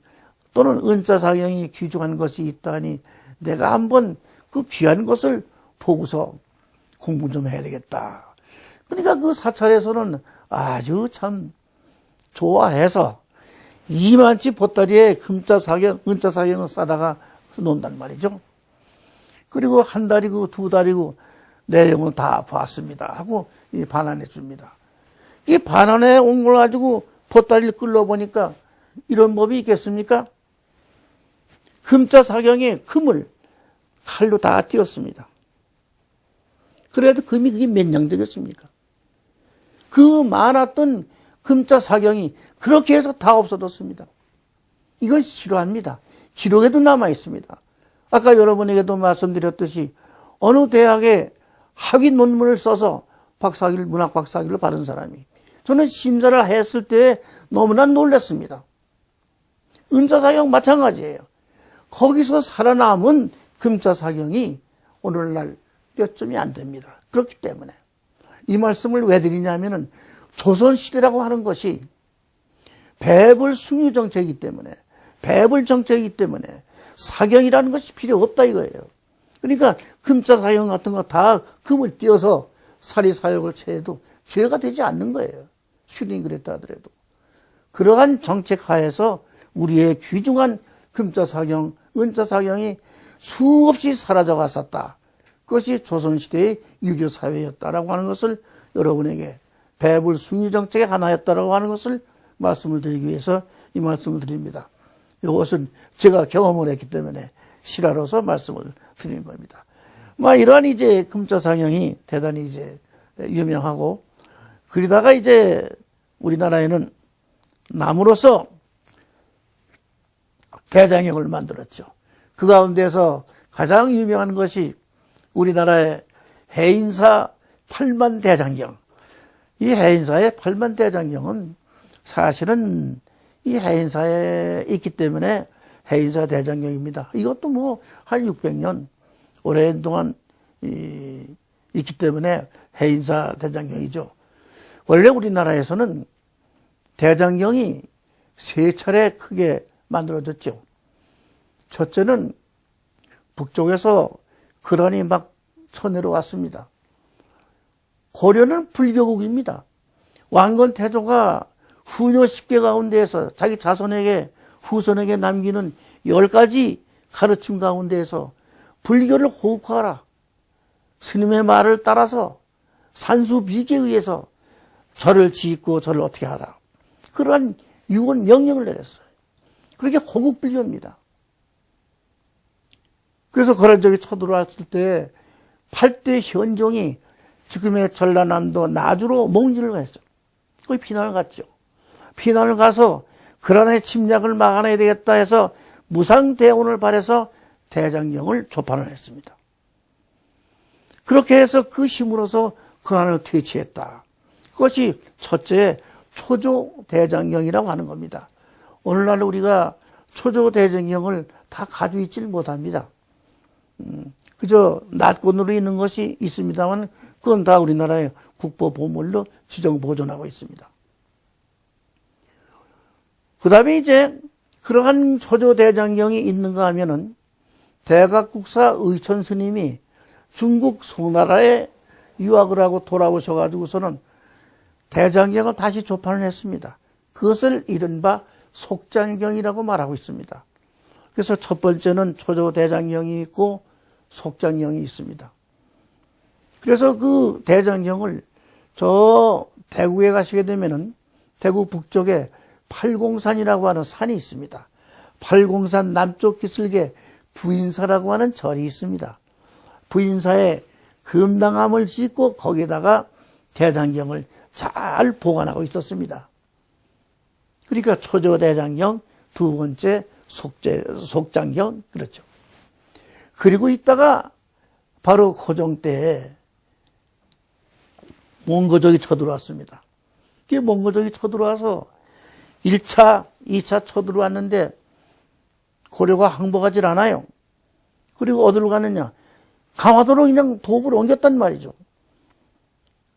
또는 은자사경이 귀중한 것이 있다니 내가 한번 그 귀한 것을 보고서 공부 좀 해야 되겠다. 그러니까 그 사찰에서는 아주 참 좋아해서 이만치 보따리에 금자사경, 은자사경을 싸다가 논단 말이죠. 그리고 한 달이고 두 달이고 내용은 다 봤습니다 하고 이 반환해 줍니다. 이 반환해 온 걸 가지고 보따리를 끌러보니까 이런 법이 있겠습니까? 금자 사경에 금을 칼로 다 띄었습니다. 그래도 금이 그게 몇 냥 되겠습니까? 그 많았던 금자 사경이 그렇게 해서 다 없어졌습니다. 이건 실화입니다. 기록에도 남아 있습니다. 아까 여러분에게도 말씀드렸듯이 어느 대학에 학위 논문을 써서 박사학위를, 문학 박사학위를 받은 사람이 저는 심사를 했을 때 너무나 놀랐습니다. 은자사경 마찬가지예요. 거기서 살아남은 금자사경이 오늘날 몇 점이 안 됩니다. 그렇기 때문에 이 말씀을 왜 드리냐면은 조선시대라고 하는 것이 배불 숭유 정책이기 때문에, 배불 정책이기 때문에 사경이라는 것이 필요 없다 이거예요. 그러니까 금자사경 같은 거 다 금을 띄어서 사리사욕을 체해도 죄가 되지 않는 거예요. 슈링이 그랬다 하더라도. 그러한 정책 하에서 우리의 귀중한 금자사경, 은자사경이 수없이 사라져 갔었다. 그것이 조선시대의 유교사회였다라고 하는 것을 여러분에게 배불 숭유 정책의 하나였다라고 하는 것을 말씀을 드리기 위해서 이 말씀을 드립니다. 이것은 제가 경험을 했기 때문에 실화로서 말씀을 드리는 겁니다. 이러한 이제 금자사경이 대단히 이제 유명하고, 그러다가 이제 우리나라에는 나무로서 대장경을 만들었죠. 그 가운데서 가장 유명한 것이 우리나라의 해인사 8만 대장경. 이 해인사의 8만 대장경은 사실은 이 해인사에 있기 때문에 해인사 대장경입니다. 이것도 뭐 한 600년 오랜 동안 있기 때문에 해인사 대장경이죠. 원래 우리나라에서는 대장경이 세 차례 크게 만들어졌죠. 첫째는 북쪽에서 거란이 막 쳐내려왔습니다. 고려는 불교국입니다. 왕건 태조가 후녀 10개 가운데에서 자기 자손에게, 후손에게 남기는 10가지 가르침 가운데에서 불교를 호국하라, 스님의 말을 따라서 산수비계에 의해서 절을 짓고 절을 어떻게 하라, 그러한 유언 명령을 내렸어요. 그렇게 호국불교입니다. 그래서 그런 적이 쳐들어왔을 때 8대 현종이 지금의 전라남도 나주로 몽진을 갔죠. 거기 피난을 갔죠. 피난을 가서 그란의 침략을 막아내야 되겠다 해서 무상대원을 발해서 대장경을 조판을 했습니다. 그렇게 해서 그 힘으로서 그란을 퇴치했다. 그것이 첫째 초조대장경이라고 하는 겁니다. 오늘날 우리가 초조대장경을 다 가지고 있질 못합니다. 그저 낫곤으로 있는 것이 있습니다만 그건 다 우리나라의 국보보물로 지정 보존하고 있습니다. 그 다음에 이제 그러한 초조대장경이 있는가 하면은 대각국사 의천 스님이 중국 송나라에 유학을 하고 돌아오셔가지고서는 대장경을 다시 조판을 했습니다. 그것을 이른바 속장경이라고 말하고 있습니다. 그래서 첫 번째는 초조대장경이 있고 속장경이 있습니다. 그래서 그 대장경을 저 대구에 가시게 되면은 대구 북쪽에 팔공산이라고 하는 산이 있습니다. 팔공산 남쪽 기슭에 부인사라고 하는 절이 있습니다. 부인사에 금당함을 짓고 거기에다가 대장경을 잘 보관하고 있었습니다. 그러니까 초조대장경, 두 번째 속장경, 그렇죠. 그리고 있다가 바로 고종 때에 몽고족이 쳐들어왔습니다. 그 몽고족이 쳐들어와서 1차, 2차 쳐들어왔는데 고려가 항복하질 않아요. 그리고 어디로 가느냐? 강화도로 그냥 도읍으로 옮겼단 말이죠.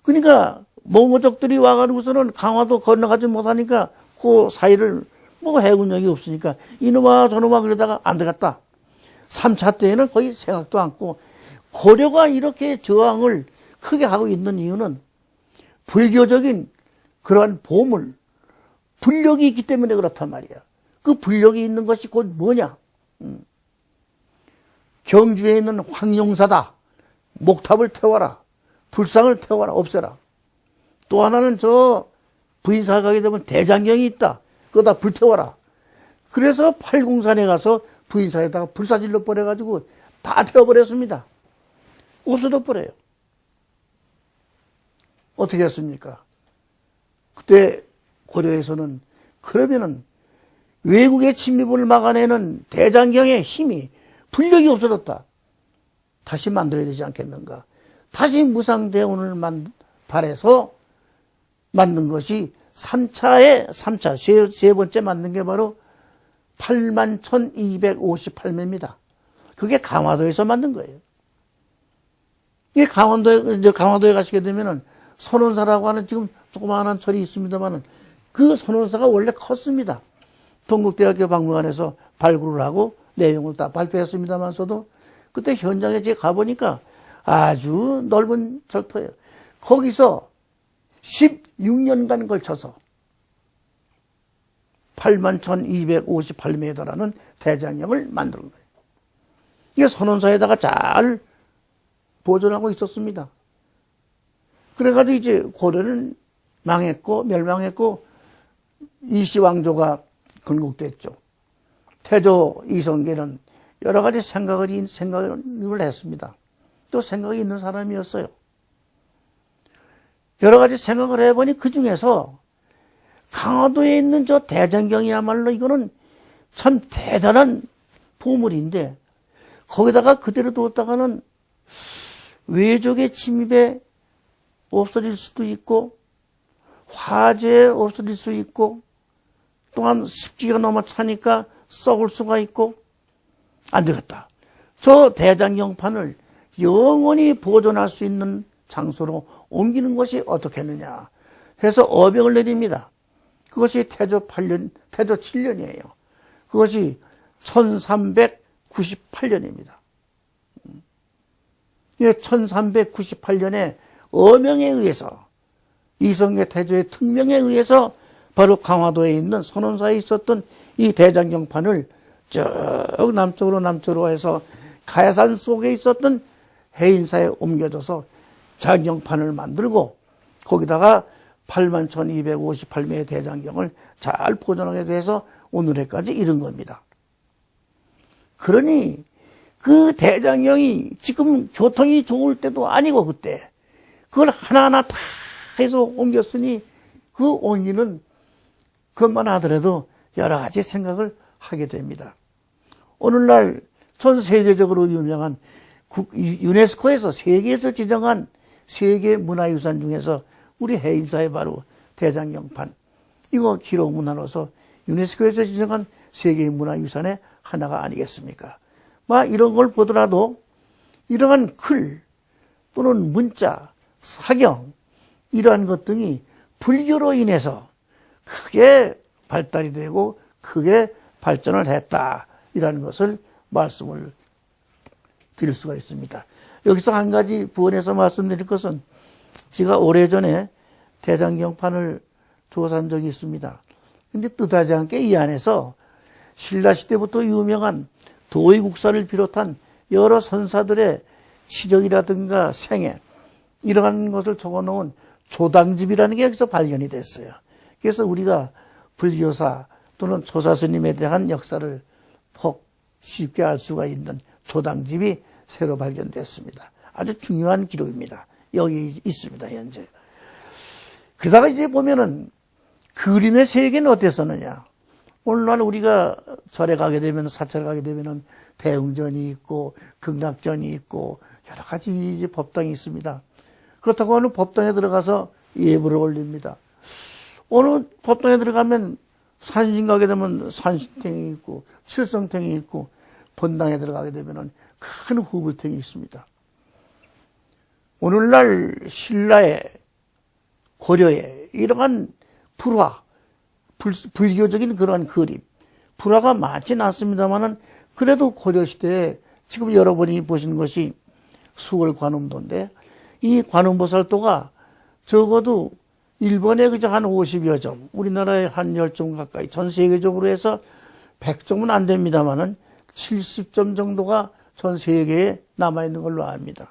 그러니까 몽고족들이 와가지고서는 강화도 건너가지 못하니까 그 사이를 뭐 해군력이 없으니까 이놈아 저놈아 그러다가 안 되겠다. 3차 때에는 거의 생각도 않고, 고려가 이렇게 저항을 크게 하고 있는 이유는 불교적인 그러한 보물, 불력이 있기 때문에 그렇단 말이야. 그 불력이 있는 것이 곧 뭐냐? 경주에 있는 황룡사다. 목탑을 태워라. 불상을 태워라. 없애라. 또 하나는 저 부인사 가게 되면 대장경이 있다. 그거 다 불태워라. 그래서 팔공산에 가서 부인사에다가 불사질러 버려가지고 다 태워버렸습니다. 없어져 버려요. 어떻게 했습니까? 그때 고려에서는 그러면은 외국의 침입을 막아내는 대장경의 힘이 분력이 없어졌다. 다시 만들어야 되지 않겠는가. 다시 무상대원을 발해서 만든 것이 3차, 세 번째 만든 게 바로 81,258매입니다. 그게 강화도에서 만든 거예요. 이게 강화도에 가시게 되면은 선원사라고 하는 지금 조그마한 절이 있습니다만은 그 선원사가 원래 컸습니다. 동국대학교 박물관에서 발굴을 하고 내용을 다 발표했습니다만서도 그때 현장에 제가 가보니까 아주 넓은 절터예요. 거기서 16년간 걸쳐서 81,258m라는 대장경을 만든 거예요. 이게 선원사에다가 잘 보존하고 있었습니다. 그래가지고 이제 고려는 망했고 멸망했고 이시왕조가 건국됐죠. 태조 이성계는 여러 가지 생각을 했습니다. 또 생각이 있는 사람이었어요. 여러 가지 생각을 해보니 그 중에서 강화도에 있는 저 대장경이야말로 이거는 참 대단한 보물인데 거기다가 그대로 뒀다가는 외적의 침입에 없어질 수도 있고 화재에 없어질 수 있고 또한 습기가 너무 차니까 썩을 수가 있고 안 되겠다. 저 대장경판을 영원히 보존할 수 있는 장소로 옮기는 것이 어떻겠느냐 해서 어명을 내립니다. 그것이 태조 7년이에요. 그것이 1398년입니다. 1398년에 어명에 의해서 이성계 태조의 특명에 의해서 바로 강화도에 있는 선원사에 있었던 이 대장경판을 쭉 남쪽으로 해서 가야산 속에 있었던 해인사에 옮겨져서 장경판을 만들고 거기다가 81,258매의 대장경을 잘 보존하게 돼서 오늘에까지 이른 겁니다. 그러니 그 대장경이 지금 교통이 좋을 때도 아니고 그때 그걸 하나하나 다 해서 옮겼으니 그 옮기는 것만 하더라도 여러 가지 생각을 하게 됩니다. 오늘날 전 세계적으로 유명한 유네스코에서 세계에서 지정한 세계 문화유산 중에서 우리 해인사의 바로 대장경판 이거 기록문화로서 유네스코에서 지정한 세계 문화유산의 하나가 아니겠습니까? 이런 걸 보더라도 이러한 글 또는 문자, 사경 이러한 것 등이 불교로 인해서 크게 발달이 되고 크게 발전을 했다. 이라는 것을 말씀을 드릴 수가 있습니다. 여기서 한 가지 부언해서 말씀드릴 것은 제가 오래전에 대장경판을 조사한 적이 있습니다. 근데 뜻하지 않게 이 안에서 신라시대부터 유명한 도의국사를 비롯한 여러 선사들의 치적이라든가 생애 이러한 것을 적어놓은 조당집이라는 게 여기서 발견이 됐어요. 그래서 우리가 불교사 또는 조사스님에 대한 역사를 폭 쉽게 알 수가 있는 조당집이 새로 발견됐습니다. 아주 중요한 기록입니다. 여기 있습니다, 현재. 그러다가 이제 보면은 그림의 세계는 어땠었느냐. 오늘날 우리가 절에 가게 되면, 사찰에 가게 되면은 대웅전이 있고, 극락전이 있고, 여러 가지 이제 법당이 있습니다. 그렇다고 하는 법당에 들어가서 예불을 올립니다. 어느 법당에 들어가면 산신 가게 되면 산신탱이 있고, 칠성탱이 있고, 본당에 들어가게 되면은 큰 후불탱이 있습니다. 오늘날 신라의 고려의 이러한 불화, 불교적인 그런 그림, 불화가 많지는 않습니다만은 그래도 고려시대에 지금 여러분이 보시는 것이 수월 관음도인데 이 관음보살도가 적어도 일본에 그저 한 50여 점, 우리나라에 한 10점 가까이, 전 세계적으로 해서 100점은 안 됩니다만은 70점 정도가 전 세계에 남아있는 걸로 압니다.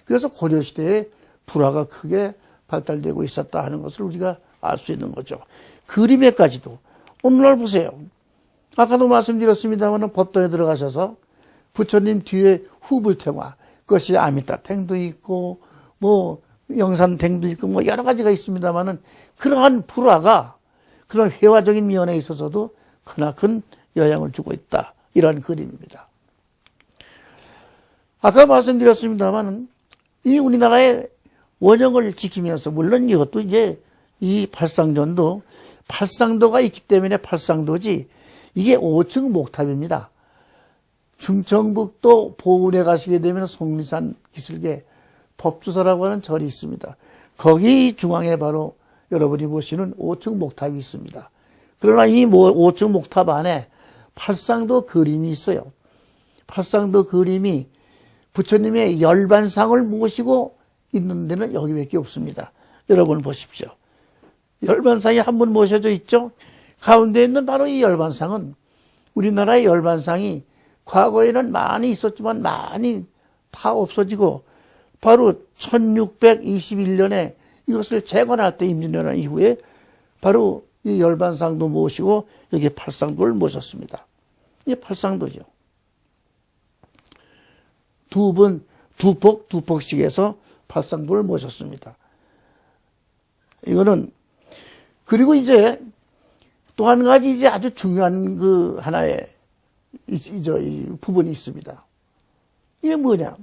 그래서 고려시대에 불화가 크게 발달되고 있었다 하는 것을 우리가 알 수 있는 거죠. 그림에까지도 오늘날 보세요. 아까도 말씀드렸습니다만 법당에 들어가셔서 부처님 뒤에 후불탱화, 그것이 아미타탱도 있고 뭐 영산탱도 있고 뭐 여러 가지가 있습니다만은 그러한 불화가 그런 회화적인 면에 있어서도 크나큰 영향을 주고 있다. 이런 그림입니다. 아까 말씀드렸습니다만은 이 우리나라의 원형을 지키면서 물론 이것도 이제 이 팔상전도 팔상도가 있기 때문에 팔상도지 이게 5층 목탑입니다. 충청북도 보은에 가시게 되면 속리산 기슭에 법주사라고 하는 절이 있습니다. 거기 중앙에 바로 여러분이 보시는 5층 목탑이 있습니다. 그러나 이 5층 목탑 안에 팔상도 그림이 있어요. 팔상도 그림이 부처님의 열반상을 모시고 있는 데는 여기밖에 없습니다. 여러분 보십시오. 열반상이 한 분 모셔져 있죠. 가운데 있는 바로 이 열반상은 우리나라의 열반상이 과거에는 많이 있었지만 많이 다 없어지고 바로 1621년에 이것을 재건할 때 임진왜란 이후에 바로 이 열반상도 모시고 여기 팔상도를 모셨습니다. 이게 팔상도죠. 두 폭씩 해서 팔상도를 모셨습니다. 이거는 그리고 이제 또 한 가지 이제 아주 중요한 그 하나의 이 부분이 있습니다. 이게 뭐냐?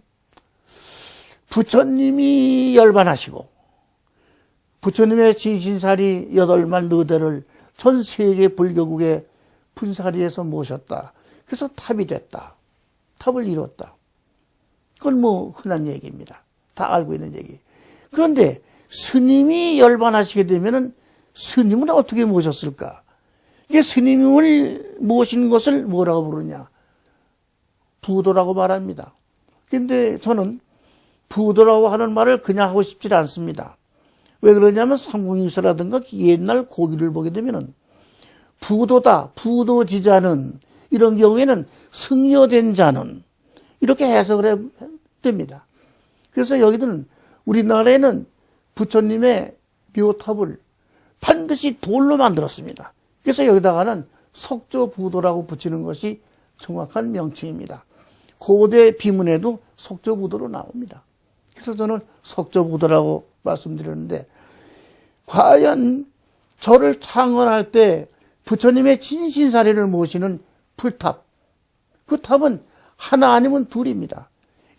부처님이 열반하시고 부처님의 진신사리 8만 너대를 전 세계 불교국의 분사리에서 모셨다. 그래서 탑이 됐다. 탑을 이뤘다. 그건 뭐 흔한 얘기입니다. 다 알고 있는 얘기. 그런데 스님이 열반하시게 되면은 스님은 어떻게 모셨을까? 이게 스님을 모신 것을 뭐라고 부르냐? 부도라고 말합니다. 그런데 저는 부도라고 하는 말을 그냥 하고 싶지 않습니다. 왜 그러냐면 삼국유사라든가 옛날 고기를 보게 되면은 부도다, 부도지자는 이런 경우에는 승려된 자는 이렇게 해석을 됩니다. 그래서 여기는 우리나라에는 부처님의 묘탑을 반드시 돌로 만들었습니다. 그래서 여기다가는 석조부도라고 붙이는 것이 정확한 명칭입니다. 고대 비문에도 석조부도로 나옵니다. 그래서 저는 석조부도라고 말씀드렸는데 과연 절을 창건할 때 부처님의 진신사리를 모시는 풀탑, 그 탑은 하나 아니면 둘입니다.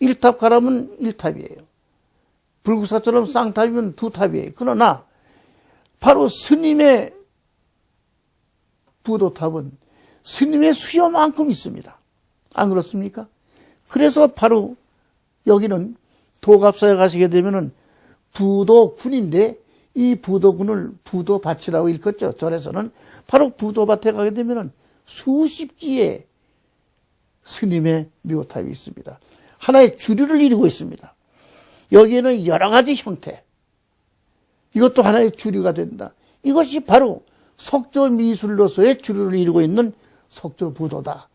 1탑 가라면 1탑이에요. 불국사처럼 쌍탑이면 2탑이에요. 그러나 바로 스님의 부도탑은 스님의 수요만큼 있습니다. 안 그렇습니까? 그래서 바로 여기는 도갑사에 가시게 되면은 부도군인데 이 부도군을 부도밭이라고 일컫죠. 절에서는 바로 부도밭에 가게 되면은 수십 기의 스님의 묘탑이 있습니다. 하나의 주류를 이루고 있습니다. 여기에는 여러 가지 형태, 이것도 하나의 주류가 된다. 이것이 바로 석조미술로서의 주류를 이루고 있는 석조부도다.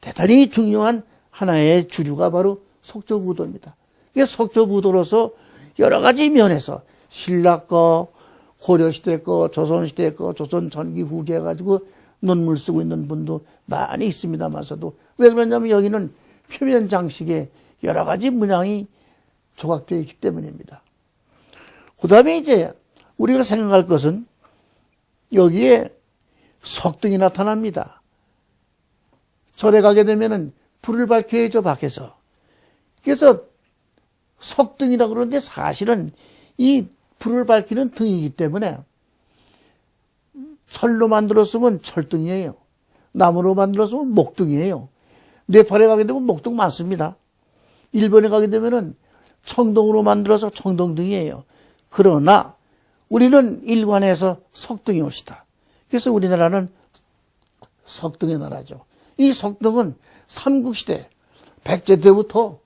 대단히 중요한 하나의 주류가 바로 석조부도입니다. 이게 석조부도로서 여러 가지 면에서 신라 거, 고려시대 거, 조선시대 거, 조선 전기 후기 해가지고 논문 쓰고 있는 분도 많이 있습니다만서도 왜 그러냐면 여기는 표면 장식에 여러 가지 문양이 조각되어 있기 때문입니다. 그 다음에 이제 우리가 생각할 것은 여기에 석등이 나타납니다. 절에 가게 되면은 불을 밝혀야죠, 밖에서. 그래서 석등이라고 그러는데 사실은 이 불을 밝히는 등이기 때문에 철로 만들었으면 철등이에요. 나무로 만들었으면 목등이에요. 네팔에 가게 되면 목등 많습니다. 일본에 가게 되면은 청동으로 만들어서 청동등이에요. 그러나 우리는 일관해서 석등이 옵시다. 그래서 우리나라는 석등의 나라죠. 이 석등은 삼국시대, 백제 때부터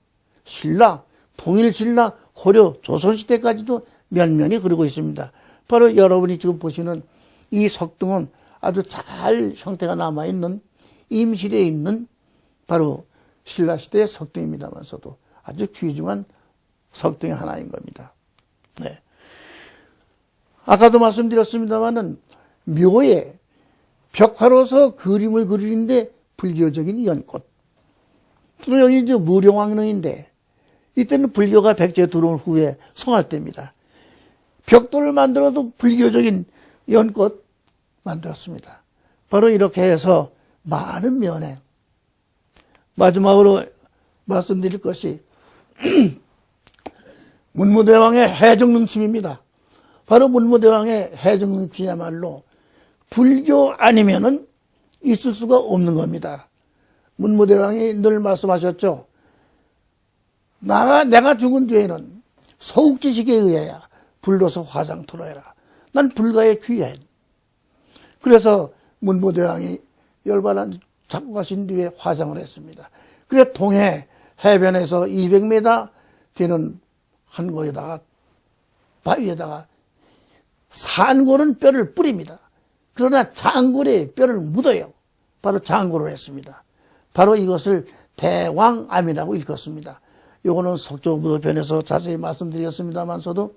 신라, 통일신라, 고려, 조선시대까지도 면면이 흐르고 있습니다. 바로 여러분이 지금 보시는 이 석등은 아주 잘 형태가 남아있는 임실에 있는 바로 신라시대의 석등입니다만서도 아주 귀중한 석등의 하나인 겁니다. 네. 아까도 말씀드렸습니다만은 묘에 벽화로서 그림을 그리는데 불교적인 연꽃. 여기 이제 무령왕릉인데 이때는 불교가 백제 들어온 후에 성할 때입니다. 벽돌을 만들어도 불교적인 연꽃 만들었습니다. 바로 이렇게 해서 많은 면에 마지막으로 말씀드릴 것이 문무대왕의 해적능침입니다. 바로 문무대왕의 해적능침이야말로 불교 아니면은 있을 수가 없는 겁니다. 문무대왕이 늘 말씀하셨죠. 내가 죽은 뒤에는 서욱지식에 의해야 불로서 화장토로 해라. 난 불가에 귀해. 그래서 문무대왕이 열반한 잡고 가신 뒤에 화장을 했습니다. 그래서 동해 해변에서 200m 되는 한 곳에다가 바위에다가 산골은 뼈를 뿌립니다. 그러나 장골에 뼈를 묻어요. 바로 장골을 했습니다. 바로 이것을 대왕암이라고 일컫습니다. 요거는 석조무도편에서 자세히 말씀드렸습니다만서도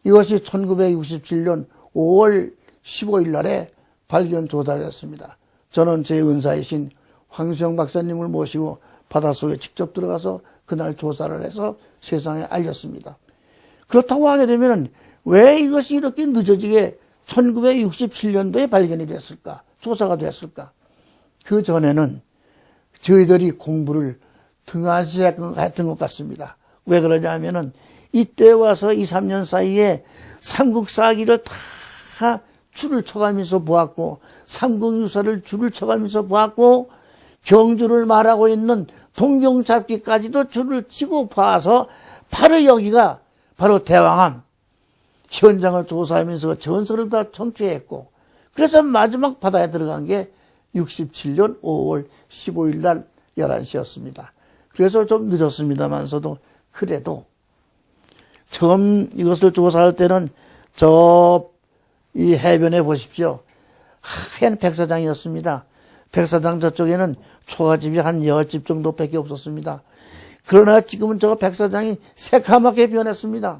이것이 1967년 5월 15일 날에 발견 조사됐습니다. 저는 제 은사이신 황수영 박사님을 모시고 바닷속에 직접 들어가서 그날 조사를 해서 세상에 알렸습니다. 그렇다고 하게 되면 왜 이것이 이렇게 늦어지게 1967년도에 발견이 됐을까? 조사가 됐을까? 그 전에는 저희들이 공부를 등한시 했던 것 같습니다. 왜 그러냐면은 이때 와서 2, 3년 사이에 삼국사기를 다 줄을 쳐가면서 보았고 삼국유사를 줄을 쳐가면서 보았고 경주를 말하고 있는 동경잡기까지도 줄을 치고 봐서 바로 여기가 바로 대왕암 현장을 조사하면서 전설을 다 청취했고 그래서 마지막 바다에 들어간 게 67년 5월 15일 날 11시였습니다. 그래서 좀 늦었습니다만서도 그래도 처음 이것을 조사할 때는 이 해변에 보십시오. 하얀 백사장이었습니다. 백사장 저쪽에는 초가집이 한 10집 정도밖에 없었습니다. 그러나 지금은 저 백사장이 새카맣게 변했습니다.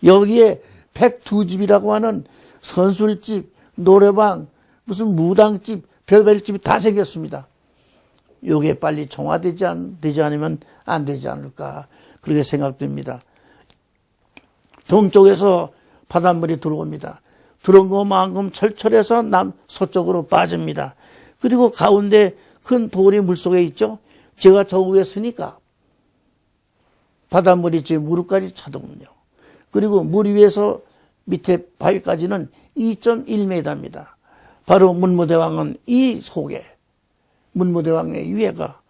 여기에 102집이라고 하는 선술집, 노래방, 무슨 무당집, 별별집이 다 생겼습니다. 요게 빨리 정화되지 않으면 안 되지 않을까 그렇게 생각됩니다. 동쪽에서 바닷물이 들어옵니다. 들어온 것만큼 철철해서 서쪽으로 빠집니다. 그리고 가운데 큰 돌이 물속에 있죠. 제가 저 위에 서니까 바닷물이 제 무릎까지 차더군요. 그리고 물 위에서 밑에 바위까지는 2.1m입니다. 바로 문무대왕은 이 속에 문무대왕의 위에가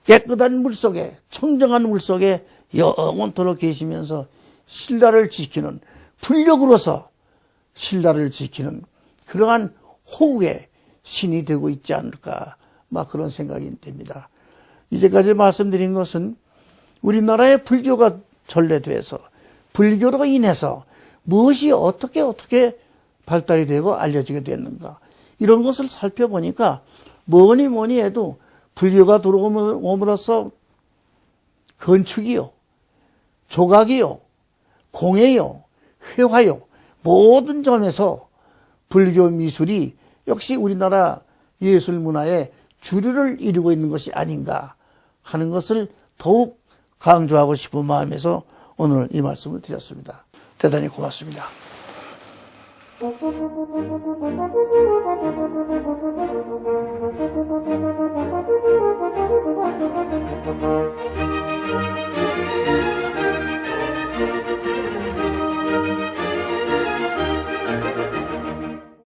깨끗한 물속에 청정한 물속에 영원토록 계시면서 신라를 지키는 불력으로서 신라를 지키는 그러한 호국의 신이 되고 있지 않을까 막 그런 생각이 됩니다. 이제까지 말씀드린 것은 우리나라의 불교가 전래돼서 불교로 인해서 무엇이 어떻게 발달이 되고 알려지게 됐는가 이런 것을 살펴보니까 뭐니 해도 불교가 들어옴으로써 건축이요, 조각이요, 공예요, 회화요 모든 점에서 불교 미술이 역시 우리나라 예술 문화의 주류를 이루고 있는 것이 아닌가 하는 것을 더욱 강조하고 싶은 마음에서 오늘 이 말씀을 드렸습니다. 대단히 고맙습니다.